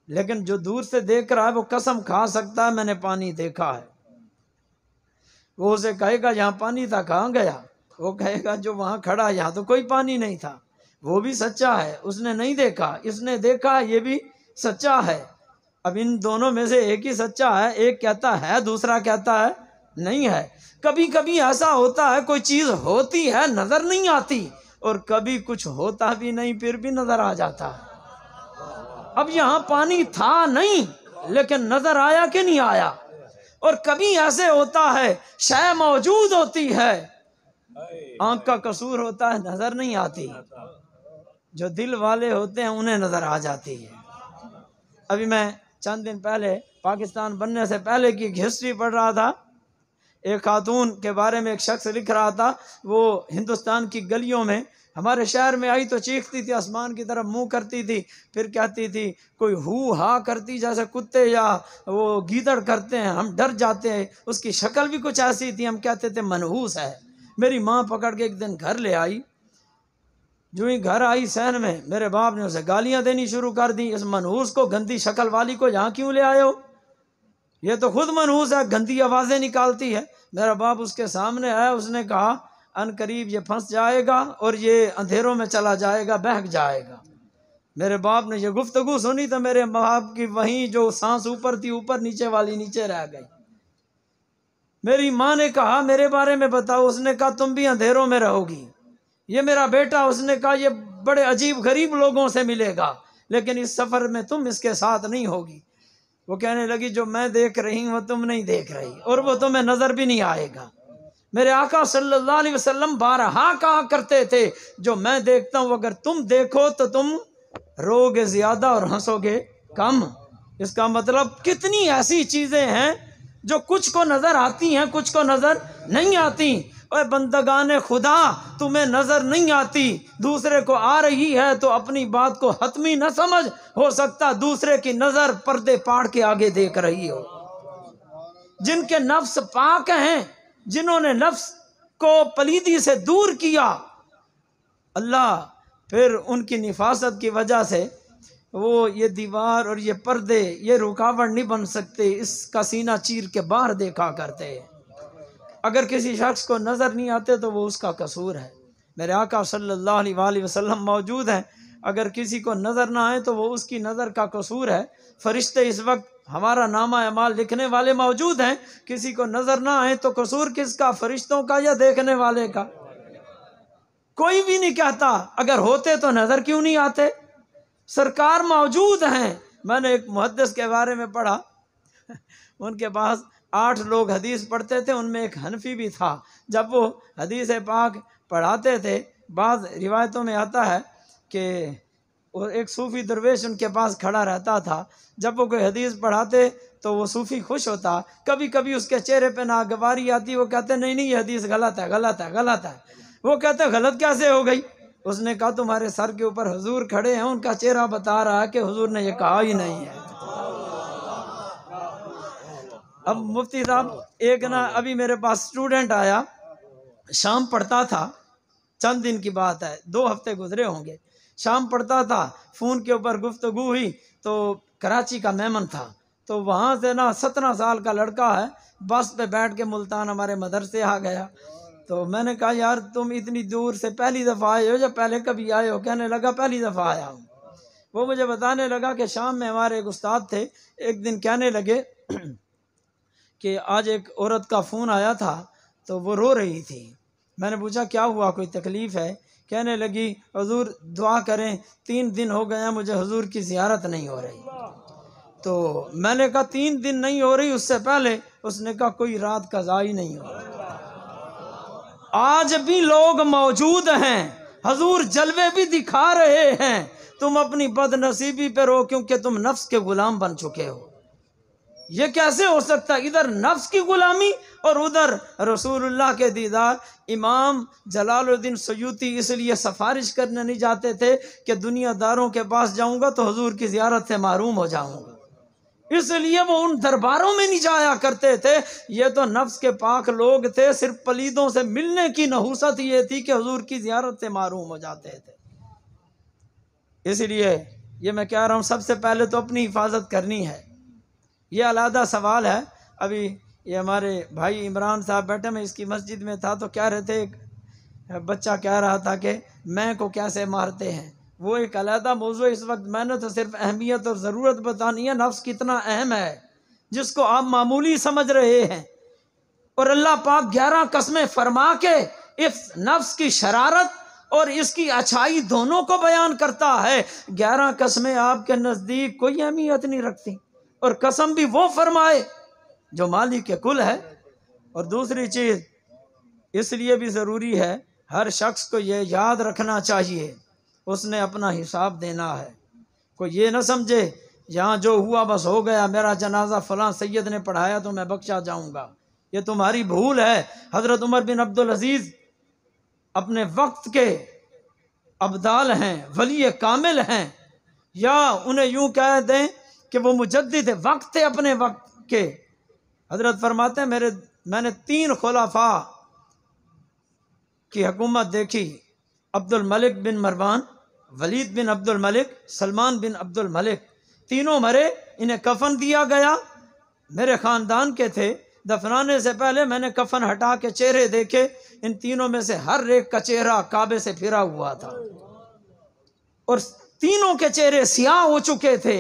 लेकिन जो दूर से देख रहा है वो कसम खा सकता है मैंने पानी देखा है। वो उसे कहेगा यहाँ पानी था, कहाँ गया? वो कहेगा जो वहाँ खड़ा है यहाँ तो कोई पानी नहीं था। वो भी सच्चा है, उसने नहीं देखा, इसने देखा, ये भी सच्चा है। अब इन दोनों में से एक ही सच्चा है, एक कहता है दूसरा कहता है नहीं है। कभी कभी ऐसा होता है कोई चीज़ होती है नज़र नहीं आती, और कभी कुछ होता भी नहीं फिर भी नज़र आ जाता है। अब यहाँ पानी था नहीं लेकिन नज़र आया कि नहीं आया? और कभी ऐसे होता है शय मौजूद होती है, आँख का कसूर होता है, नज़र नहीं आती। जो दिल वाले होते हैं उन्हें नज़र आ जाती है। अभी मैं चंद दिन पहले पाकिस्तान बनने से पहले की हिस्ट्री पढ़ रहा था। एक खातून के बारे में एक शख्स लिख रहा था, वो हिंदुस्तान की गलियों में हमारे शहर में आई तो चीखती थी, आसमान की तरफ मुंह करती थी, फिर कहती थी, कोई हू हा करती जैसे कुत्ते या वो गीदड़ करते हैं, हम डर जाते हैं। उसकी शक्ल भी कुछ ऐसी थी, हम कहते थे मनहूस है। मेरी माँ पकड़ के एक दिन घर ले आई। जो ही घर आई सहन में, मेरे बाप ने उसे गालियां देनी शुरू कर दी, इस मनहूस को, गंदी शक्ल वाली को यहाँ क्यों ले आए हो, ये तो खुद मनहूस है, गंदी आवाज़ें निकालती है। मेरा बाप उसके सामने आया, उसने कहा अनकरीब ये फंस जाएगा और ये अंधेरों में चला जाएगा, बहक जाएगा। मेरे बाप ने ये गुफ्तगू सुनी तो मेरे बाप की वहीं जो सांस ऊपर थी ऊपर, नीचे वाली नीचे रह गई। मेरी माँ ने कहा मेरे बारे में बताओ, उसने कहा तुम भी अंधेरों में रहोगी। ये मेरा बेटा, उसने कहा ये बड़े अजीब गरीब लोगों से मिलेगा, लेकिन इस सफ़र में तुम इसके साथ नहीं होगी। वो कहने लगी जो मैं देख रही हूँ वो तुम नहीं देख रही, और वो तुम्हें नज़र भी नहीं आएगा। मेरे आका सल्लल्लाहु अलैहि वसल्लम बारहा कहा करते थे, जो मैं देखता हूँ अगर तुम देखो तो तुम रोगे ज़्यादा और हंसोगे कम। इसका मतलब कितनी ऐसी चीज़ें हैं जो कुछ को नज़र आती हैं, कुछ को नज़र नहीं आती। और बंदगाने खुदा, तुम्हें नज़र नहीं आती, दूसरे को आ रही है तो अपनी बात को हतमी न समझ, हो सकता दूसरे की नज़र पर्दे पाड़ के आगे देख रही हो। जिनके नफ्स पाक हैं, जिन्होंने नफ्स को पलीदी से दूर किया, अल्लाह फिर उनकी निफासत की वजह से वो ये दीवार और ये पर्दे ये रुकावट नहीं बन सकते, इसका सीना चीर के बाहर देखा करते हैं। अगर किसी शख्स को नज़र नहीं आते तो वो उसका कसूर है। मेरे आका सल्लल्लाहु अलैहि वसल्लम मौजूद हैं, अगर किसी को नज़र ना आए तो वो उसकी नज़र का कसूर है। फरिश्ते इस वक्त हमारा नामा अमाल लिखने वाले मौजूद हैं, किसी को नज़र ना आए तो कसूर किसका, फरिश्तों का या देखने वाले का? कोई भी नहीं कहता अगर होते तो नज़र क्यों नहीं आते, सरकार मौजूद हैं। मैंने एक मुहद्दिस के बारे में पढ़ा, उनके पास 8 लोग हदीस पढ़ते थे, उनमें एक हनफी भी था। जब वो हदीस पाक पढ़ाते थे, बाज़ रिवायतों में आता है कि वो एक सूफ़ी दरवेश उनके पास खड़ा रहता था। जब वो कोई हदीस पढ़ाते तो वो सूफ़ी खुश होता। कभी कभी उसके चेहरे पे नागवारी आती, वो कहते नहीं नहीं ये हदीस गलत है, गलत है, गलत है। वो कहते गलत कैसे हो गई? उसने कहा तुम्हारे सर के ऊपर हुजूर खड़े हैं, उनका चेहरा बता रहा है कि हुजूर ने ये कहा ही नहीं है। अब मुफ्ती साहब एक ना अभी मेरे पास स्टूडेंट आया, शाम पढ़ता था, चंद दिन की बात है, 2 हफ्ते गुजरे होंगे। शाम पढ़ता था, फ़ोन के ऊपर गुफ्तगू हुई तो कराची का मेमन था, तो वहाँ से ना 17 साल का लड़का है, बस पे बैठ के मुल्तान हमारे मदरसे आ गया। तो मैंने कहा यार तुम इतनी दूर से पहली दफ़ा आए हो या पहले कभी आए हो? कहने लगा पहली दफ़ा आया हूँ। वो मुझे बताने लगा कि शाम में हमारे एक उस्ताद थे, एक दिन कहने लगे कि आज एक औरत का फ़ोन आया था तो वो रो रही थी। मैंने पूछा क्या हुआ, कोई तकलीफ़ है? कहने लगी हुजूर दुआ करें, 3 दिन हो गए हैं मुझे हुजूर की ज़ियारत नहीं हो रही। तो मैंने कहा 3 दिन नहीं हो रही, उससे पहले? उसने कहा कोई रात कज़ा ही नहीं हो रही। आज भी लोग मौजूद हैं, हुजूर जलवे भी दिखा रहे हैं, तुम अपनी बदनसीबी पे रो क्योंकि तुम नफ्स के गुलाम बन चुके हो। ये कैसे हो सकता? इधर नफ्स की गुलामी और उधर रसूलुल्लाह के दीदार। इमाम जलालुद्दीन सयूती इसलिए सिफारिश करने नहीं जाते थे कि दुनियादारों के पास जाऊंगा तो हुजूर की ज़ियारत से महरूम हो जाऊंगा, इसलिए वो उन दरबारों में नहीं जाया करते थे। ये तो नफ्स के पाक लोग थे, सिर्फ पलीदों से मिलने की नहुसत ये थी कि हुजूर की ज़ियारत से महरूम हो जाते थे। इसलिए ये मैं कह रहा हूँ, सबसे पहले तो अपनी हिफाजत करनी है। ये अलहदा सवाल है। अभी ये हमारे भाई इमरान साहब बैठे, मैं इसकी मस्जिद में था तो कह रहे थे, एक बच्चा कह रहा था कि मैं को कैसे मारते हैं। वो एक अलहदा मौजू। इस वक्त मैंने तो सिर्फ अहमियत और ज़रूरत बतानी है, नफ्स कितना अहम है जिसको आप मामूली समझ रहे हैं। और अल्लाह पाक 11 कसमें फरमा के इस नफ्स की शरारत और इसकी अच्छाई दोनों को बयान करता है। 11 कसमें आपके नज़दीक कोई अहमियत नहीं रखती, और कसम भी वो फरमाए जो मालिक के कुल है। और दूसरी चीज़ इसलिए भी ज़रूरी है, हर शख्स को ये याद रखना चाहिए उसने अपना हिसाब देना है। कोई ये ना समझे यहाँ जो हुआ बस हो गया, मेरा जनाजा फ़लाँ सैयद ने पढ़ाया तो मैं बख्शा जाऊँगा। ये तुम्हारी भूल है। हज़रत उमर बिन अब्दुल अजीज़ अपने वक्त के अब्दाल हैं, वली कामिल हैं, या उन्हें यूं कह दें कि वो मुजद्दिद वक्त थे अपने वक्त के। हज़रत फरमाते हैं मैंने 3 खुलाफा की हुकूमत देखी, अब्दुल मलिक बिन मरवान, वलीद बिन अब्दुल मलिक, सलमान बिन अब्दुल मलिक। तीनों मरे, इन्हें कफन दिया गया, मेरे ख़ानदान के थे। दफनाने से पहले मैंने कफन हटा के चेहरे देखे, इन तीनों में से हर एक का चेहरा काबे से फिरा हुआ था और तीनों के चेहरे सियाह हो चुके थे।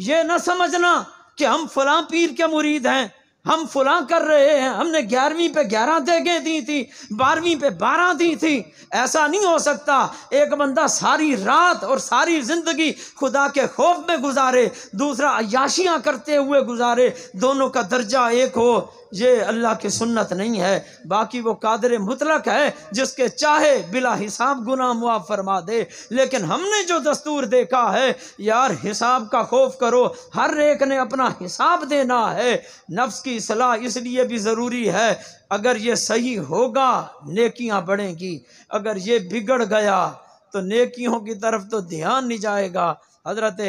ये न समझना कि हम फलां पीर के मुरीद हैं, हम फलां कर रहे हैं, हमने 11वीं पे 11 देगे दी थी, 12वीं पे 12 दी थी। ऐसा नहीं हो सकता। एक बंदा सारी रात और सारी जिंदगी खुदा के खौफ में गुजारे, दूसरा अय्याशियां करते हुए गुजारे, दोनों का दर्जा एक हो, ये अल्लाह की सुन्नत नहीं है। बाकी वो कादिर मुतलक है, जिसके चाहे बिला हिसाब गुनाह मुआफ फरमा दे। लेकिन हमने जो दस्तूर देखा है, यार हिसाब का खौफ करो, हर एक ने अपना हिसाब देना है। नफ्स की सलाह इसलिए भी ज़रूरी है, अगर ये सही होगा नेकियां बढ़ेंगी, अगर ये बिगड़ गया तो नेकियों की तरफ तो ध्यान नहीं जाएगा। हज़रत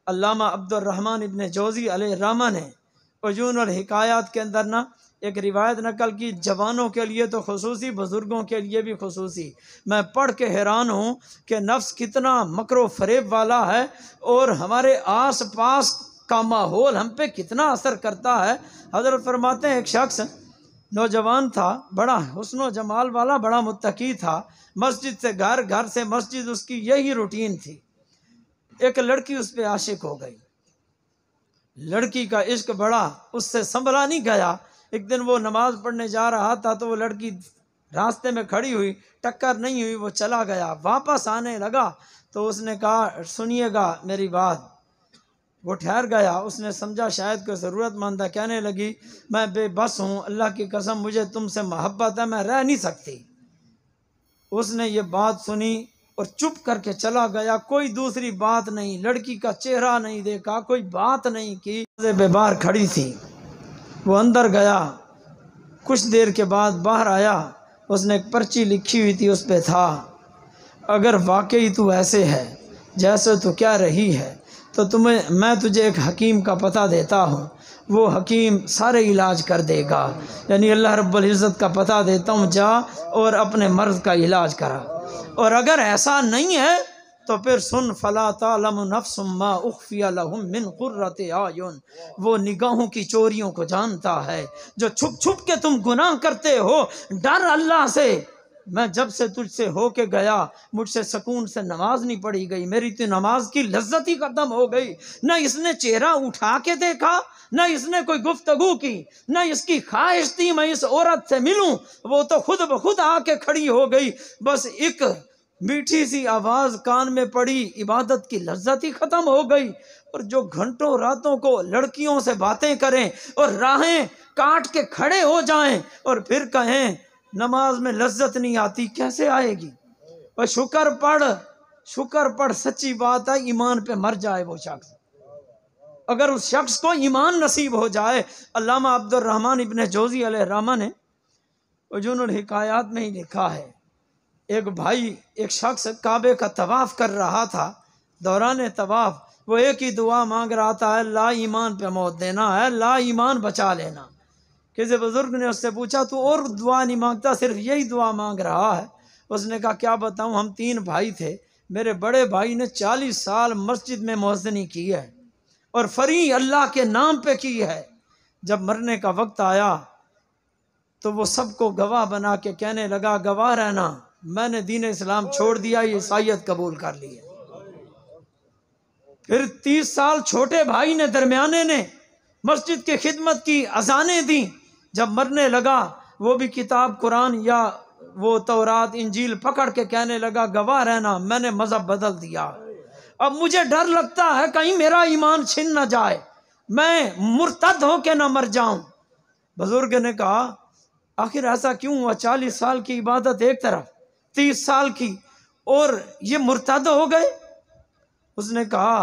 अल्लामा अब्दुर रहमान इब्न जौज़ी अलैहिर्रहमा ने उजून और हिकायात के अंदर ना एक रिवायत नकल की, जवानों के लिए तो खुसूसी, बुज़ुर्गों के लिए भी खुसूसी। मैं पढ़ के हैरान हूँ कि नफ्स कितना मकरो फरेब वाला है और हमारे आस पास का माहौल हम पे कितना असर करता है। हज़रत फरमाते हैं, एक शख्स नौजवान था, बड़ा हुस्न जमाल वाला, बड़ा मुत्तकी था, मस्जिद से घर, घर से मस्जिद, उसकी यही रूटीन थी। एक लड़की उस पर आशिक हो गई, लड़की का इश्क बड़ा, उससे संभला नहीं गया। एक दिन वो नमाज पढ़ने जा रहा था तो वो लड़की रास्ते में खड़ी हुई, टक्कर नहीं हुई, वो चला गया। वापस आने लगा तो उसने कहा, सुनिएगा मेरी बात। वो ठहर गया, उसने समझा शायद कोई ज़रूरतमंद है। कहने लगी, मैं बेबस हूँ, अल्लाह की कसम मुझे तुमसे मोहब्बत है, मैं रह नहीं सकती। उसने ये बात सुनी और चुप करके चला गया, कोई दूसरी बात नहीं, लड़की का चेहरा नहीं देखा, कोई बात नहीं की। बाहर खड़ी थी, वो अंदर गया, कुछ देर के बाद बाहर आया, उसने एक पर्ची लिखी हुई थी, उस पर था, अगर वाकई तू ऐसे है जैसे तू क्या रही है तो मैं तुझे एक हकीम का पता देता हूँ, वो हकीम सारे इलाज कर देगा। यानी अल्लाह रब्बुल इज़्ज़त का पता देता हूँ, जा और अपने मर्ज़ का इलाज करा। और अगर ऐसा नहीं है तो फिर सुन, फला तालमु नफ्सुम मा उख्फिया लहुम मिन कुर्रति आयुन, वो निगाहों की चोरियों को जानता है जो छुप छुप के तुम गुनाह करते हो। डर अल्लाह से। मैं जब से तुझसे होके गया, मुझसे सुकून से नमाज नहीं पढ़ी गई, मेरी तो नमाज की लज्जत ही खत्म हो गई। न इसने चेहरा उठा के देखा, न इसने कोई गुफ्तगू की, न इसकी ख्वाहिश थी मैं इस औरत से मिलूं, वो तो खुद ब खुद आके खड़ी हो गई। बस एक मीठी सी आवाज़ कान में पड़ी, इबादत की लज्जत ही ख़त्म हो गई। और जो घंटों रातों को लड़कियों से बातें करें और राहें काट के खड़े हो जाएं और फिर कहें नमाज में लज्जत नहीं आती, कैसे आएगी? और शुक्र पढ़, सच्ची बात है, ईमान पे मर जाए वो शख्स। अगर उस शख्स को ईमान नसीब हो जाए। अल्लामा अब्दुर रहमान इब्न जौज़ी अलैहिर्रहमा ने उजूनुल हिकायात में ही लिखा है, एक शख्स काबे का तवाफ़ कर रहा था। दौरान तवाफ़ वो एक ही दुआ मांग रहा था, ला ईमान पे मौत देना है, ला ईमान बचा लेना। किसी बुजुर्ग ने उससे पूछा, तू और दुआ नहीं मांगता, सिर्फ यही दुआ मांग रहा है? उसने कहा, क्या बताऊं, हम 3 भाई थे, मेरे बड़े भाई ने 40 साल मस्जिद में मुअज़्ज़िनी की है और फरी अल्लाह के नाम पे की है। जब मरने का वक्त आया तो वो सबको गवाह बना के कहने लगा, गवाह रहना, मैंने दीन इस्लाम छोड़ दिया, ये ईसाईयत कबूल कर ली है। फिर 30 साल छोटे भाई ने, दरमियाने ने मस्जिद की खिदमत की, अजानें दी। जब मरने लगा वो भी किताब कुरान या वो तौरात इंजील पकड़ के कहने लगा, गवाह रहना, मैंने मज़हब बदल दिया, अब मुझे डर लगता है कहीं मेरा ईमान छिन न जाए, मैं मुर्तद हो के न मर जाऊं। बुजुर्ग ने कहा, आखिर ऐसा क्यों हुआ? 40 साल की इबादत एक तरफ, 30 साल की, और ये मुर्तद हो गए। उसने कहा,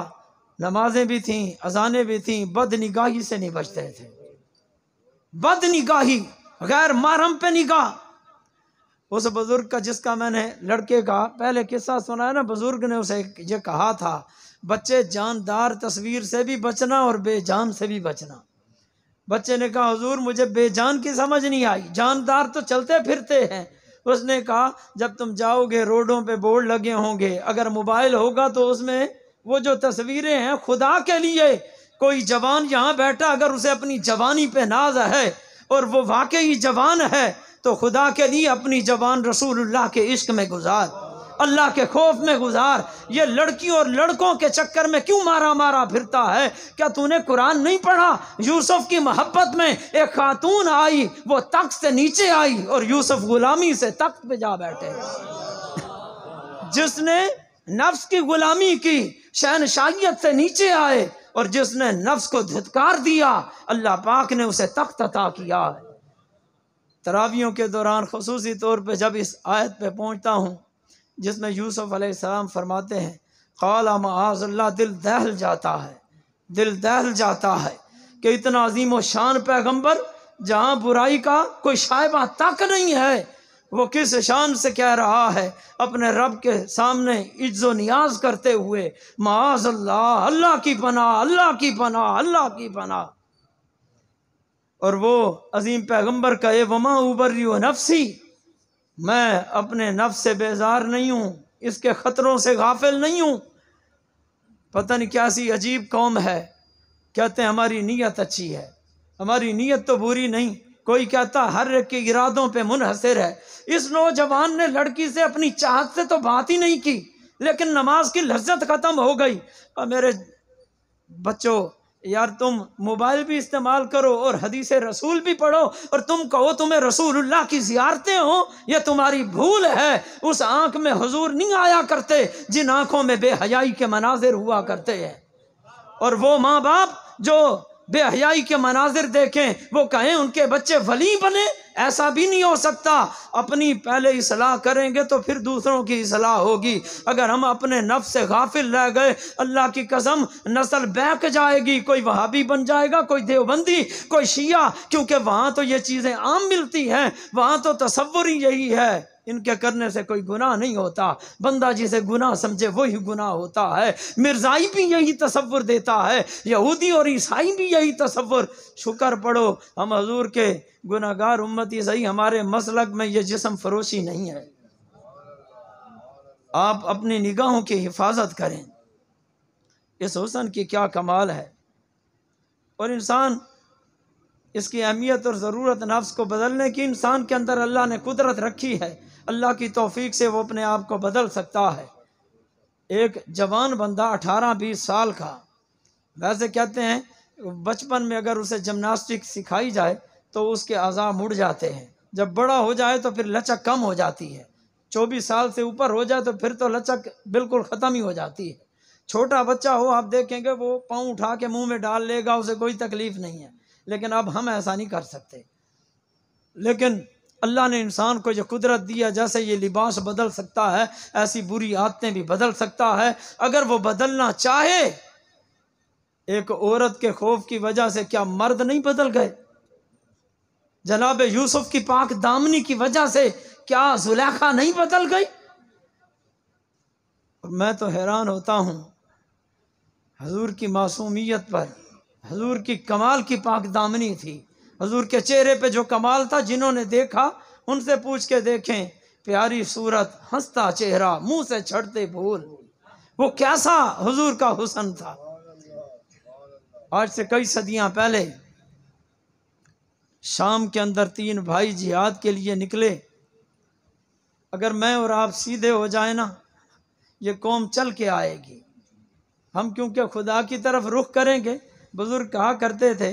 नमाजें भी थीं, अजानें भी थीं, बदनिगाही से नहीं बचते थे। बदनिगाही, गैर महरम पे निगाह। उस बुजुर्ग का, जिसका मैंने लड़के का पहले किस्सा सुना है ना, बुजुर्ग ने उसे ये कहा था, बच्चे जानदार तस्वीर से भी बचना और बेजान से भी बचना। बच्चे ने कहा हुजूर मुझे बेजान की समझ नहीं आई, जानदार तो चलते फिरते हैं। उसने कहा जब तुम जाओगे रोडों पे बोर्ड लगे होंगे, अगर मोबाइल होगा तो उसमें वो जो तस्वीरें हैं, खुदा के लिए कोई जवान यहाँ बैठा अगर उसे अपनी जवानी पे नाज है और वो वाकई जवान है, तो खुदा के लिए अपनी जवान रसूलुल्लाह के इश्क में गुजार, अल्लाह के खौफ में गुजार। ये लड़की और लड़कों के चक्कर में क्यों मारा मारा फिरता है? क्या तूने कुरान नहीं पढ़ा? यूसुफ की मोहब्बत में एक खातून आई, वो तख्त से नीचे आई और यूसुफ गुलामी से तख्त पे जा बैठे। जिसने नफ्स की गुलामी की, शहनशाहियत से नीचे आए, और जिसने नफ्स को धिक्कार दिया, अल्लाह पाक ने उसे तख्त अता किया है। तरावियों के दौरान खुसूसी तौर पे जब इस आयत पे पहुंचता हूँ जिसमें यूसुफ अलैहिस्सलाम फरमाते हैं, क़ाला मआज़ल्लाह, दिल दहल जाता है, दिल दहल जाता है कि इतना अजीम व शान पैगम्बर, जहाँ बुराई का कोई शायबा तक नहीं है, वो किस शान से कह रहा है अपने रब के सामने इज्जो नियाज करते हुए, मआज़ल्लाह, अल्लाह की पनाह, अल्लाह की पनाह, अल्लाह की पनाह। और वो अजीम पैगम्बर का ये वमा उबर्रिउ नफ्सी, मैं अपने नफ्स से बेजार नहीं हूँ, इसके ख़तरों से गाफिल नहीं हूँ। पता नहीं क्या सी अजीब कौम है, कहते हैं हमारी नीयत अच्छी है, हमारी नीयत तो बुरी नहीं। कोई कहता हर एक के इरादों पे मुनहसिर है। इस नौजवान ने लड़की से अपनी चाहत से तो बात ही नहीं की, लेकिन नमाज की लज्जत ख़त्म हो गई। और मेरे बच्चों, यार तुम मोबाइल भी इस्तेमाल करो और हदीस रसूल भी पढ़ो, और तुम कहो तुम्हें रसूलुल्लाह की ज़ियारतें हो, ये तुम्हारी भूल है। उस आंख में हुजूर नहीं आया करते जिन आंखों में बेहयाई के मनाजिर हुआ करते हैं। और वो माँ बाप जो बेहयाई के मनाजिर देखें, वो कहें उनके बच्चे वली बने, ऐसा भी नहीं हो सकता। अपनी पहले इस्लाह करेंगे तो फिर दूसरों की इस्लाह होगी। अगर हम अपने नफ्स से गाफिल रह गए, अल्लाह की कसम नस्ल बहक जाएगी। कोई वहाबी बन जाएगा, कोई देवबंदी, कोई शिया, क्योंकि वहाँ तो ये चीज़ें आम मिलती हैं, वहाँ तो तसव्वुर ही यही है, इनके करने से कोई गुनाह नहीं होता, बंदा जिसे गुनाह समझे वही गुनाह होता है। मिर्ज़ाई भी यही तसव्वुर देता है, यहूदी और ईसाई भी यही तसव्वुर। शुक्र पढ़ो हम हुजूर के गुनाहगार उम्मती सही, हमारे मसलक में ये जिस्म फरोशी नहीं है। आप अपनी निगाहों की हिफाजत करें, इस हुस्न की क्या कमाल है। और इंसान इसकी अहमियत और ज़रूरत नफ्स को बदलने की इंसान के अंदर अल्लाह ने कुदरत रखी है। अल्लाह की तौफीक से वो अपने आप को बदल सकता है। एक जवान बंदा 18-20 साल का, वैसे कहते हैं बचपन में अगर उसे जिम्नास्टिक सिखाई जाए तो उसके अज़ा मुड़ जाते हैं, जब बड़ा हो जाए तो फिर लचक कम हो जाती है, 24 साल से ऊपर हो जाए तो फिर तो लचक बिल्कुल ख़त्म ही हो जाती है। छोटा बच्चा हो, आप देखेंगे वो पाँव उठा के मुँह में डाल लेगा, उसे कोई तकलीफ़ नहीं है। लेकिन अब हम ऐसा नहीं कर सकते। लेकिन अल्लाह ने इंसान को जो कुदरत दिया, जैसे ये लिबास बदल सकता है, ऐसी बुरी आदतें भी बदल सकता है अगर वो बदलना चाहे। एक औरत के खौफ की वजह से क्या मर्द नहीं बदल गए? जनाब यूसुफ की पाक दामनी की वजह से क्या जुलेखा नहीं बदल गई? और मैं तो हैरान होता हूँ हजूर की मासूमियत पर। हजूर की कमाल की पाक दामनी थी, हजूर के चेहरे पे जो कमाल था, जिन्होंने देखा उनसे पूछ के देखें। प्यारी सूरत, हंसता चेहरा, मुंह से छड़ते फूल, वो कैसा हुजूर का हुस्न था। आज से कई सदियां पहले शाम के अंदर 3 भाई जिहाद के लिए निकले। अगर मैं और आप सीधे हो जाए ना, ये कौम चल के आएगी। हम क्योंकि खुदा की तरफ रुख करेंगे। बुजुर्ग कहा करते थे,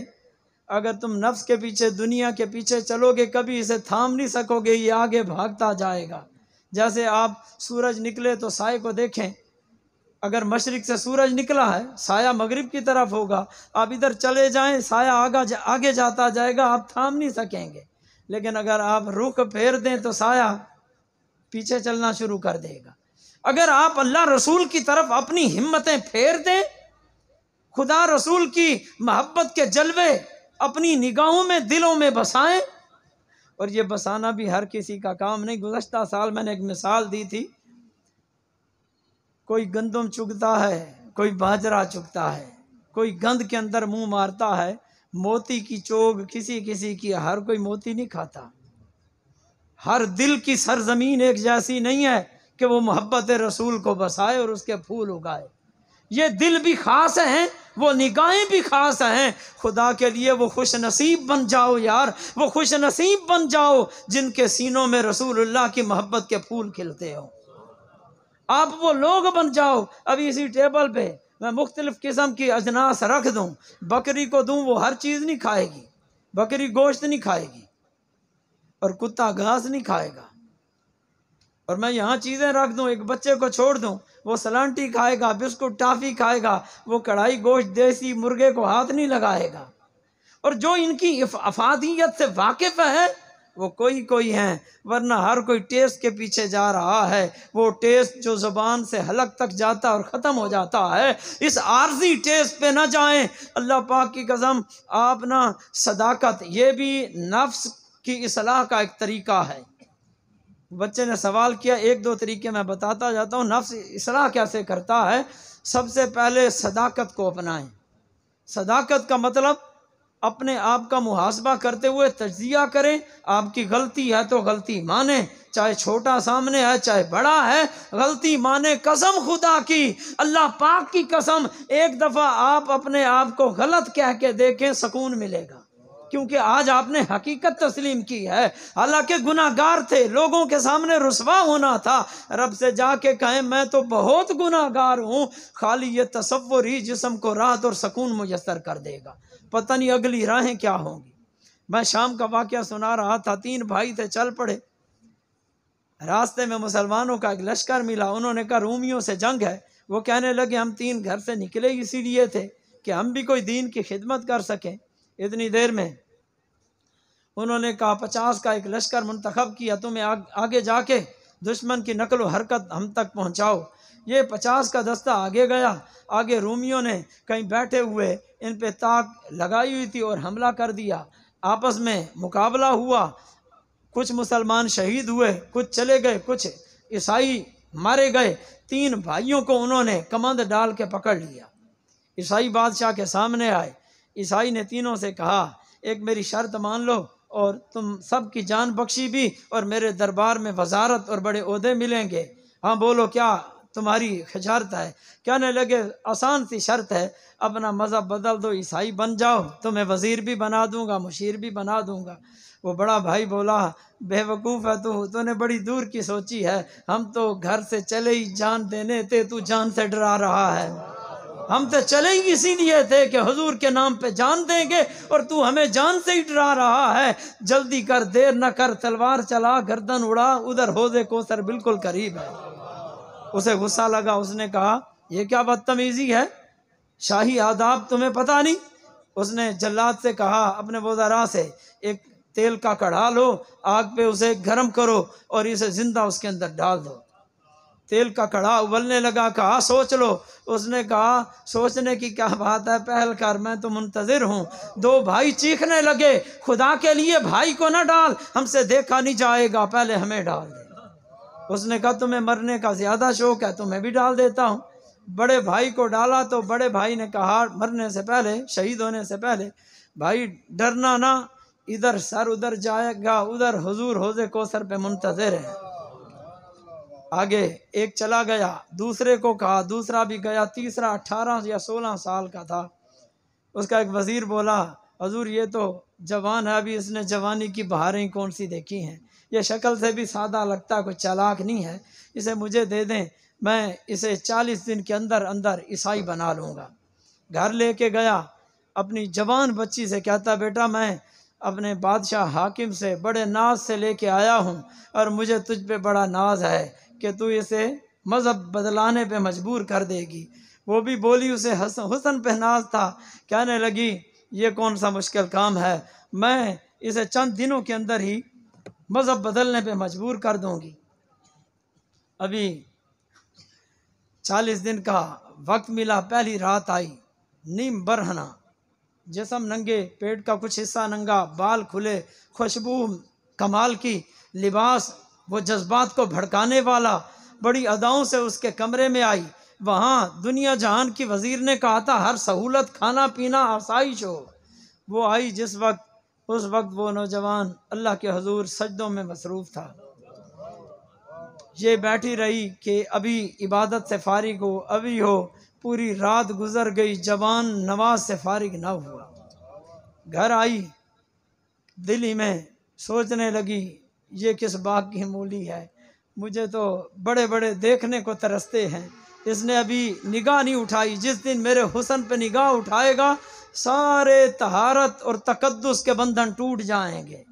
अगर तुम नफ्स के पीछे, दुनिया के पीछे चलोगे, कभी इसे थाम नहीं सकोगे, ये आगे भागता जाएगा। जैसे आप सूरज निकले तो साए को देखें, अगर मशरिक से सूरज निकला है, साया मगरिब की तरफ होगा। आप इधर चले जाएं, साया आगे जाता जाएगा, आप थाम नहीं सकेंगे। लेकिन अगर आप रुख फेर दें तो साया पीछे चलना शुरू कर देगा। अगर आप अल्लाह रसूल की तरफ अपनी हिम्मतें फेर दें, खुदा रसूल की मोहब्बत के जलवे अपनी निगाहों में, दिलों में बसाएं, और ये बसाना भी हर किसी का काम नहीं। गुज़श्ता साल मैंने एक मिसाल दी थी, कोई गंदम चुगता है, कोई बाजरा चुगता है, कोई गंद के अंदर मुंह मारता है, मोती की चोग किसी किसी की, हर कोई मोती नहीं खाता। हर दिल की सरजमीन एक जैसी नहीं है कि वो मोहब्बत रसूल को बसाए और उसके फूल उगाए। ये दिल भी खास हैं, वो निगाहें भी खास हैं। खुदा के लिए वो खुश नसीब बन जाओ यार, वो खुश नसीब बन जाओ जिनके सीनों में रसूलुल्लाह की मोहब्बत के फूल खिलते हो। आप वो लोग बन जाओ। अभी इसी टेबल पे मैं मुख्तलिफ किस्म की अजनास रख दूं, बकरी को दूं, वो हर चीज़ नहीं खाएगी। बकरी गोश्त नहीं खाएगी और कुत्ता घास नहीं खाएगा। और मैं यहाँ चीज़ें रख दूँ, एक बच्चे को छोड़ दूँ, वो सलांटी खाएगा, बिस्कुट टाफ़ी खाएगा, वो कढ़ाई गोश्त देसी मुर्गे को हाथ नहीं लगाएगा। और जो इनकी अफादियत से वाकिफ़ है वो कोई हैं, वरना हर कोई टेस्ट के पीछे जा रहा है। वो टेस्ट जो ज़ुबान से हलक तक जाता और ख़त्म हो जाता है, इस आर्जी टेस्ट पे ना जाएं। अल्लाह पाक की कसम, आप ना सदाकत, ये भी नफ्स की इस्लाह का एक तरीका है। बच्चे ने सवाल किया, एक दो तरीके मैं बताता जाता हूँ नफ्स इस्लाह कैसे करता है। सबसे पहले सदाकत को अपनाएं। सदाकत का मतलब अपने आप का मुहासबा करते हुए तज्जिया करें। आपकी गलती है तो गलती माने, चाहे छोटा सामने है चाहे बड़ा है, गलती माने। कसम खुदा की, अल्लाह पाक की कसम, एक दफ़ा आप अपने आप को गलत कह के देखें, सुकून मिलेगा। क्योंकि आज आपने हकीकत तस्लीम की है। हालांकि गुनाहगार थे, लोगों के सामने रुसवा होना था, रब से जाके कहें मैं तो बहुत गुनाहगार हूँ। खाली ये तसव्वुर ही जिस्म को राहत और सुकून मुयस्सर कर देगा। पता नहीं अगली राहें क्या होंगी। मैं शाम का वाक़या सुना रहा था, 3 भाई थे, चल पड़े। रास्ते में मुसलमानों का एक लश्कर मिला, उन्होंने कहा रूमियों से जंग है। वो कहने लगे हम 3 घर से निकले इसीलिए थे कि हम भी कोई दीन की खिदमत कर सकें। इतनी देर में उन्होंने कहा 50 का एक लश्कर मुंतखब किया, तुम्हें आगे जाके दुश्मन की नकल हरकत हम तक पहुंचाओ। ये 50 का दस्ता आगे गया। आगे रूमियों ने कहीं बैठे हुए इन पे ताक लगाई हुई थी और हमला कर दिया। आपस में मुकाबला हुआ, कुछ मुसलमान शहीद हुए, कुछ चले गए, कुछ ईसाई मारे गए। 3 भाइयों को उन्होंने कमंद डाल के पकड़ लिया। ईसाई बादशाह के सामने आए। ईसाई ने तीनों से कहा एक मेरी शर्त मान लो और तुम सब की जान बख्शी भी, और मेरे दरबार में वजारत और बड़े ओहदे मिलेंगे। हाँ बोलो क्या तुम्हारी शर्त है? कहने लगे आसान सी शर्त है, अपना मज़हब बदल दो, ईसाई बन जाओ, तुम्हें वज़ीर भी बना दूंगा, मुशीर भी बना दूंगा। वो बड़ा भाई बोला बेवकूफ़ है तूने बड़ी दूर की सोची है। हम तो घर से चले ही जान देने थे, तू जान से डरा रहा है। हम तो चले ही इसीलिए थे कि हुजूर के नाम पे जान देंगे, और तू हमें जान से ही डरा रहा है। जल्दी कर, देर न कर, तलवार चला, गर्दन उड़ा, उधर हौज़े कौसर बिल्कुल करीब है। उसे गुस्सा लगा। उसने कहा ये क्या बदतमीजी है, शाही आदाब तुम्हें पता नहीं? उसने जल्लाद से कहा अपने वज़रा से एक तेल का कढ़ा लो, आग पे उसे गर्म करो और इसे जिंदा उसके अंदर डाल दो। तेल का कढ़ा उबलने लगा। कहा सोच लो। उसने कहा सोचने की क्या बात है, पहल कर, मैं तो मुंतज़िर हूँ। 2 भाई चीखने लगे खुदा के लिए भाई को ना डाल, हमसे देखा नहीं जाएगा, पहले हमें डाल दे। उसने कहा तुम्हें मरने का ज़्यादा शौक है, तुम्हें भी डाल देता हूँ। बड़े भाई को डाला तो बड़े भाई ने कहा मरने से पहले, शहीद होने से पहले, भाई डरना ना, इधर सर उधर जाएगा, उधर हुजूर हौज़े कौसर पे मुंतज़िर है। आगे एक चला गया, दूसरे को कहा, दूसरा भी गया, तीसरा 18 या 16 साल का था। उसका एक वज़ीर बोला हुजूर ये तो जवान है, अभी इसने जवानी की बहारें कौन सी देखी हैं, ये शक्ल से भी सादा लगता, कोई चालाक नहीं है, इसे मुझे दे दें, मैं इसे 40 दिन के अंदर अंदर ईसाई बना लूँगा। घर लेके गया, अपनी जवान बच्ची से कहता बेटा मैं अपने बादशाह हाकिम से बड़े नाज से लेके आया हूँ और मुझे तुझ पे बड़ा नाज है कि तू इसे मज़हब बदलाने पे मजबूर कर देगी। वो भी बोली, उसे हुस्न पे नाज था। कहने लगी ये कौन सा मुश्किल काम है, मैं इसे चंद दिनों के अंदर ही मज़हब बदलने पे मजबूर कर दूंगी। अभी 40 दिन का वक्त मिला, पहली रात आई, नीम बरहना, जिस्म नंगे, पेट का कुछ हिस्सा नंगा, बाल खुले, खुशबू कमाल की लिबास, वो जज्बात को भड़काने वाला, बड़ी अदाओं से उसके कमरे में आई। वहाँ दुनिया जहान की वज़ीर ने कहा था हर सहूलत, खाना पीना, आसाइश हो। वो आई जिस वक्त, उस वक्त वो नौजवान अल्लाह के हुजूर सजदों में मसरूफ़ था। ये बैठी रही कि अभी इबादत से फारिग हो, अभी हो। पूरी रात गुजर गई, जवान नमाज से फारिग ना हुआ। घर आई, दिल्ली में सोचने लगी ये किस बाग की मूली है, मुझे तो बड़े बड़े देखने को तरसते हैं, इसने अभी निगाह नहीं उठाई। जिस दिन मेरे हुस्न पे निगाह उठाएगा सारे तहारत और तकद्दुस के बंधन टूट जाएंगे,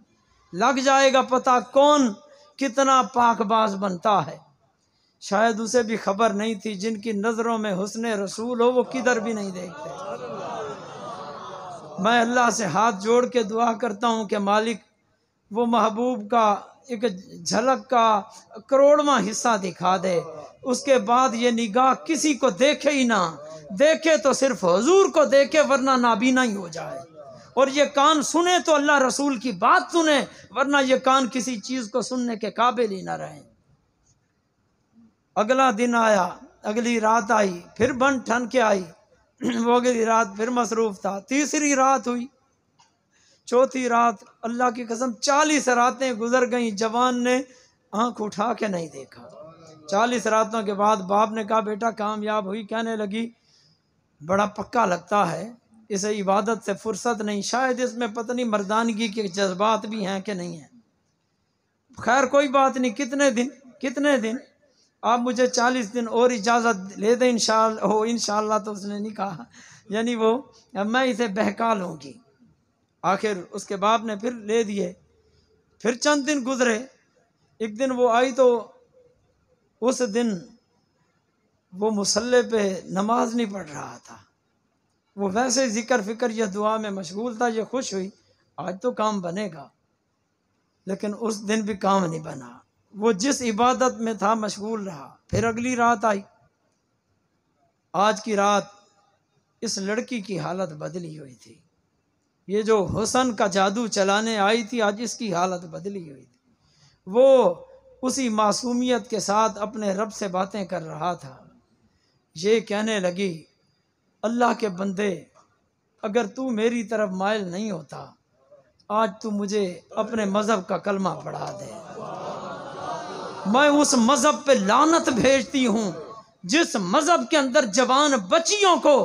लग जाएगा पता कौन कितना पाकबाज बनता है। शायद उसे भी खबर नहीं थी जिनकी नज़रों में हुस्ने रसूल हो वो किधर भी नहीं देखते। मैं अल्लाह से हाथ जोड़ के दुआ करता हूँ कि मालिक वो महबूब का एक झलक का करोड़वां हिस्सा दिखा दे, उसके बाद ये निगाह किसी को देखे ही ना, देखे तो सिर्फ हुजूर को देखे, वरना नाबीना ही हो जाए। और ये कान सुने तो अल्लाह रसूल की बात सुने, वरना ये कान किसी चीज़ को सुनने के काबिल ही ना रहे। अगला दिन आया, अगली रात आई, फिर बन ठन के आई, वो अगली रात फिर मसरूफ़ था। तीसरी रात हुई, चौथी रात, अल्लाह की कसम 40 रातें गुजर गईं, जवान ने आंख उठा के नहीं देखा। 40 रातों के बाद बाप ने कहा बेटा कामयाब हुई? कहने लगी बड़ा पक्का लगता है, इसे इबादत से फुर्सत नहीं, शायद इसमें पता नहीं मर्दानगी के जज्बात भी हैं कि नहीं हैं। खैर कोई बात नहीं, कितने दिन आप मुझे 40 दिन और इजाज़त ले दें इंशाअल्लाह तो उसने नहीं कहा, यानी वो मैं इसे बहका लूँगी। आखिर उसके बाप ने फिर ले दिए। फिर चंद दिन गुजरे, एक दिन वो आई तो उस दिन वो मुसल्ले पे नमाज नहीं पढ़ रहा था, वो वैसे ज़िक्र फ़िक्र या दुआ में मशगूल था। ये खुश हुई आज तो काम बनेगा, लेकिन उस दिन भी काम नहीं बना। वो जिस इबादत में था मशगूल रहा। फिर अगली रात आई, आज की रात इस लड़की की हालत बदली हुई थी। ये जो हुस्न का जादू चलाने आई थी, आज इसकी हालत बदली हुई थी। वो उसी मासूमियत के साथ अपने रब से बातें कर रहा था। ये कहने लगी अल्लाह के बंदे, अगर तू मेरी तरफ माइल नहीं होता, आज तू मुझे अपने मज़हब का कलमा पढ़ा दे। मैं उस मज़हब पे लानत भेजती हूँ जिस मज़हब के अंदर जवान बच्चियों को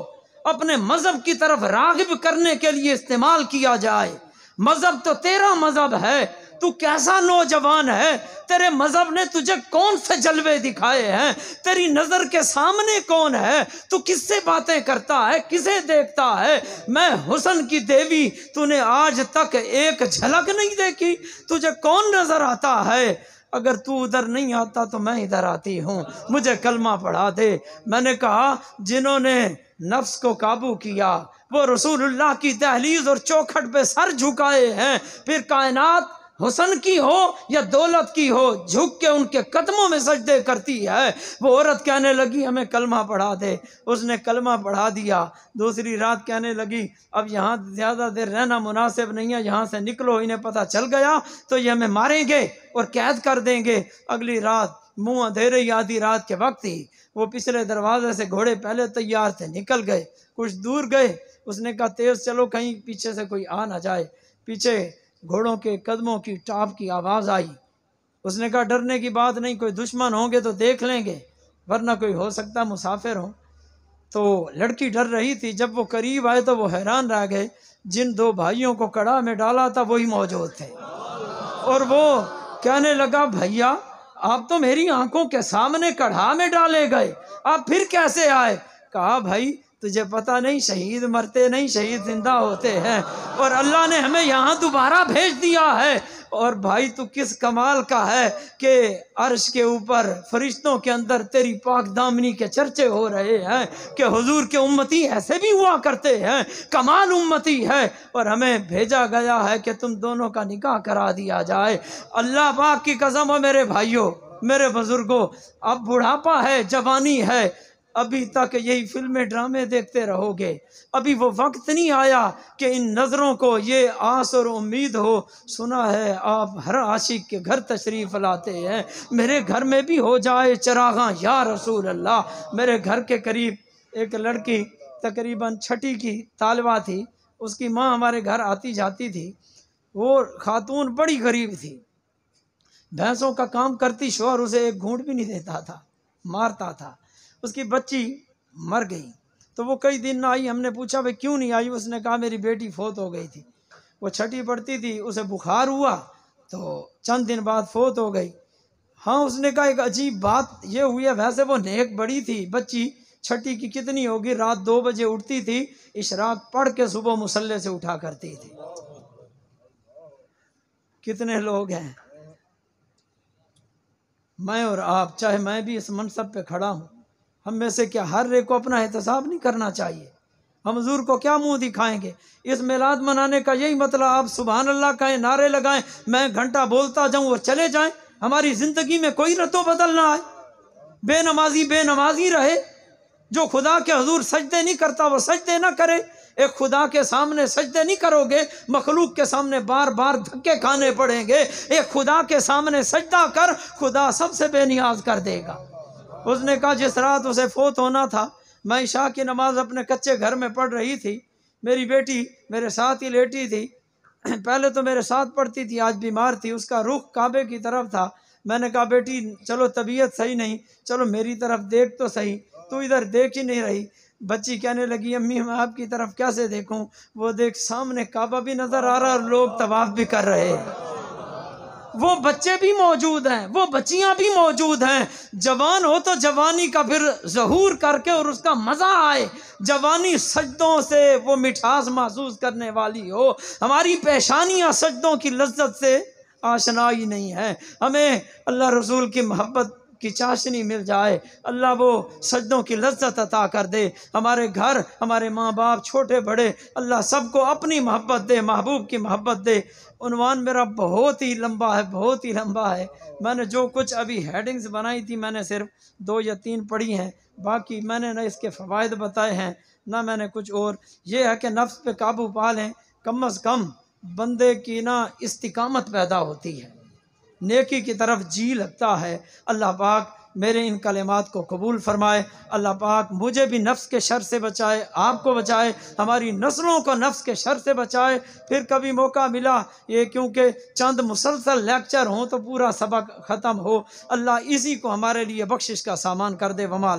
अपने मज़हब की तरफ राग़िब करने के लिए इस्तेमाल किया जाए। मज़हब तो तेरा मज़हब है, तू कैसा नौजवान है, तेरे मज़हब ने तुझे कौन से जलवे दिखाए हैं, तेरी नज़र के सामने कौन है, तू किससे बातें करता है, किसे देखता है। मैं हुस्न की देवी, तूने आज तक एक झलक नहीं देखी, तुझे कौन नज़र आता है। अगर तू उधर नहीं आता तो मैं इधर आती हूँ, मुझे कलमा पढ़ा दे। मैंने कहा जिन्होंने नफ्स को काबू किया वो रसूलुल्लाह की दहलीज और चौखट पे सर झुकाए हैं, फिर कायनात हुस्न की हो या दौलत की हो, झुक के उनके कदमों में सजदे करती है। वो औरत कहने लगी हमें कलमा पढ़ा दे, उसने कलमा पढ़ा दिया। दूसरी रात कहने लगी अब यहाँ ज़्यादा देर रहना मुनासिब नहीं है, यहाँ से निकलो, इन्हें पता चल गया तो ये हमें मारेंगे और कैद कर देंगे। अगली रात मुँह अंधेरे ही आधी रात के वक्त ही वो पिछले दरवाजे से, घोड़े पहले तैयार थे, निकल गए। कुछ दूर गए, उसने कहा तेज़ चलो कहीं पीछे से कोई आ ना जाए। पीछे घोड़ों के कदमों की टाप की आवाज़ आई। उसने कहा डरने की बात नहीं, कोई दुश्मन होंगे तो देख लेंगे, वरना कोई हो सकता मुसाफिर हो। तो लड़की डर रही थी। जब वो करीब आए तो वो हैरान रह गए, जिन दो भाइयों को कड़ा में डाला था वही मौजूद थे। और वो कहने लगा भैया आप तो मेरी आंखों के सामने कड़ा में डाले गए, आप फिर कैसे आए? कहा भाई तुझे पता नहीं, शहीद मरते नहीं, शहीद जिंदा होते हैं, और अल्लाह ने हमें यहाँ दोबारा भेज दिया है। और भाई तू किस कमाल का है कि अर्श के ऊपर फरिश्तों के अंदर तेरी पाक दामनी के चर्चे हो रहे हैं कि हुजूर के उम्मती ऐसे भी हुआ करते हैं, कमाल उम्मती है, और हमें भेजा गया है कि तुम दोनों का निकाह करा दिया जाए। अल्लाह पाक की कसम हो मेरे भाइयों, मेरे बुजुर्गों, अब बुढ़ापा है, जवानी है, अभी तक यही फिल्में ड्रामे देखते रहोगे। अभी वो वक्त नहीं आया कि इन नज़रों को ये आस और उम्मीद हो। सुना है आप हर आशिक के घर तशरीफ़ लाते हैं, मेरे घर में भी हो जाए चरागां या रसूल अल्लाह। मेरे घर के करीब एक लड़की तकरीबन 6ठी की तालिबा थी, उसकी माँ हमारे घर आती जाती थी। वो खातून बड़ी गरीब थी, भैंसों का काम करती, शोहर उसे एक घूंट भी नहीं देता था, मारता था। उसकी बच्ची मर गई तो वो कई दिन ना आई। हमने पूछा भाई क्यों नहीं आई? उसने कहा मेरी बेटी फौत हो गई थी। वो 6ठी पढ़ती थी, उसे बुखार हुआ तो चंद दिन बाद फौत हो गई। हाँ, उसने कहा एक अजीब बात ये हुई है, वैसे वो नेक बड़ी थी, बच्ची 6ठी की कितनी होगी, रात 2 बजे उठती थी, इशराक पढ़ के सुबह मुसल्ले से उठा करती थी। कितने लोग हैं, मैं और आप, चाहे मैं भी इस मनसब पे खड़ा हूँ, हम में से क्या हर एक को अपना एहतसाब नहीं करना चाहिए? हम हुजूर को क्या मुंह दिखाएंगे? इस मिलाद मनाने का यही मतलब आप सुभान अल्लाह कहें, नारे लगाएं, मैं घंटा बोलता जाऊं और चले जाएं, हमारी ज़िंदगी में कोई रतो बदल ना आए, बेनमाजी रहे। जो खुदा के हुजूर सजदे नहीं करता वो सजदे ना करे। एक खुदा के सामने सजदे नहीं करोगे, मखलूक के सामने बार बार धक्के खाने पड़ेंगे। एक खुदा के सामने सजदा कर, खुदा सबसे बेनियाज कर देगा। उसने कहा जिस रात उसे फौत होना था, मैं इशा की नमाज अपने कच्चे घर में पढ़ रही थी, मेरी बेटी मेरे साथ ही लेटी थी। पहले तो मेरे साथ पढ़ती थी, आज बीमार थी, उसका रुख काबे की तरफ था। मैंने कहा बेटी चलो तबीयत सही नहीं, चलो मेरी तरफ देख तो सही, तू इधर देख ही नहीं रही। बच्ची कहने लगी अम्मी मैं आपकी तरफ कैसे देखूं? वो देख सामने काबा भी नजर आ रहा और लोग तवाफ भी कर रहे हैं। वो बच्चे भी मौजूद हैं, वो बच्चियां भी मौजूद हैं। जवान हो तो जवानी का फिर ज़हूर करके और उसका मज़ा आए, जवानी सजदों से वो मिठास महसूस करने वाली हो। हमारी पेशानियां सजदों की लज्जत से आशना ही नहीं है। हमें अल्लाह रसूल की मोहब्बत की चाशनी मिल जाए, अल्लाह वो सजदों की लज्जत अता कर दे। हमारे घर, हमारे माँ बाप, छोटे बड़े, अल्लाह सबको अपनी मोहब्बत दे, महबूब की मोहब्बत दे। उन्वान मेरा बहुत ही लंबा है, बहुत ही लंबा है। मैंने जो कुछ अभी हेडिंग्स बनाई थी मैंने सिर्फ 2 या 3 पढ़ी हैं, बाकी मैंने ना इसके फ़वाइद बताए हैं ना मैंने कुछ और। ये है कि नफ्स पे काबू पा लें, कम अज़ कम बंदे की ना इस्तिकामत पैदा होती है, नेकी की तरफ जी लगता है। अल्लाह पाक मेरे इन कलिमात को कबूल फरमाए। अल्लाह पाक मुझे भी नफ्स के शर से बचाए, आपको बचाए, हमारी नस्लों को नफ्स के शर से बचाए। फिर कभी मौका मिला ये, क्योंकि चंद मुसलसल लेक्चर हों तो पूरा सबक ख़त्म हो, अल्लाह इसी को हमारे लिए बख्शिश का सामान कर दे। वमा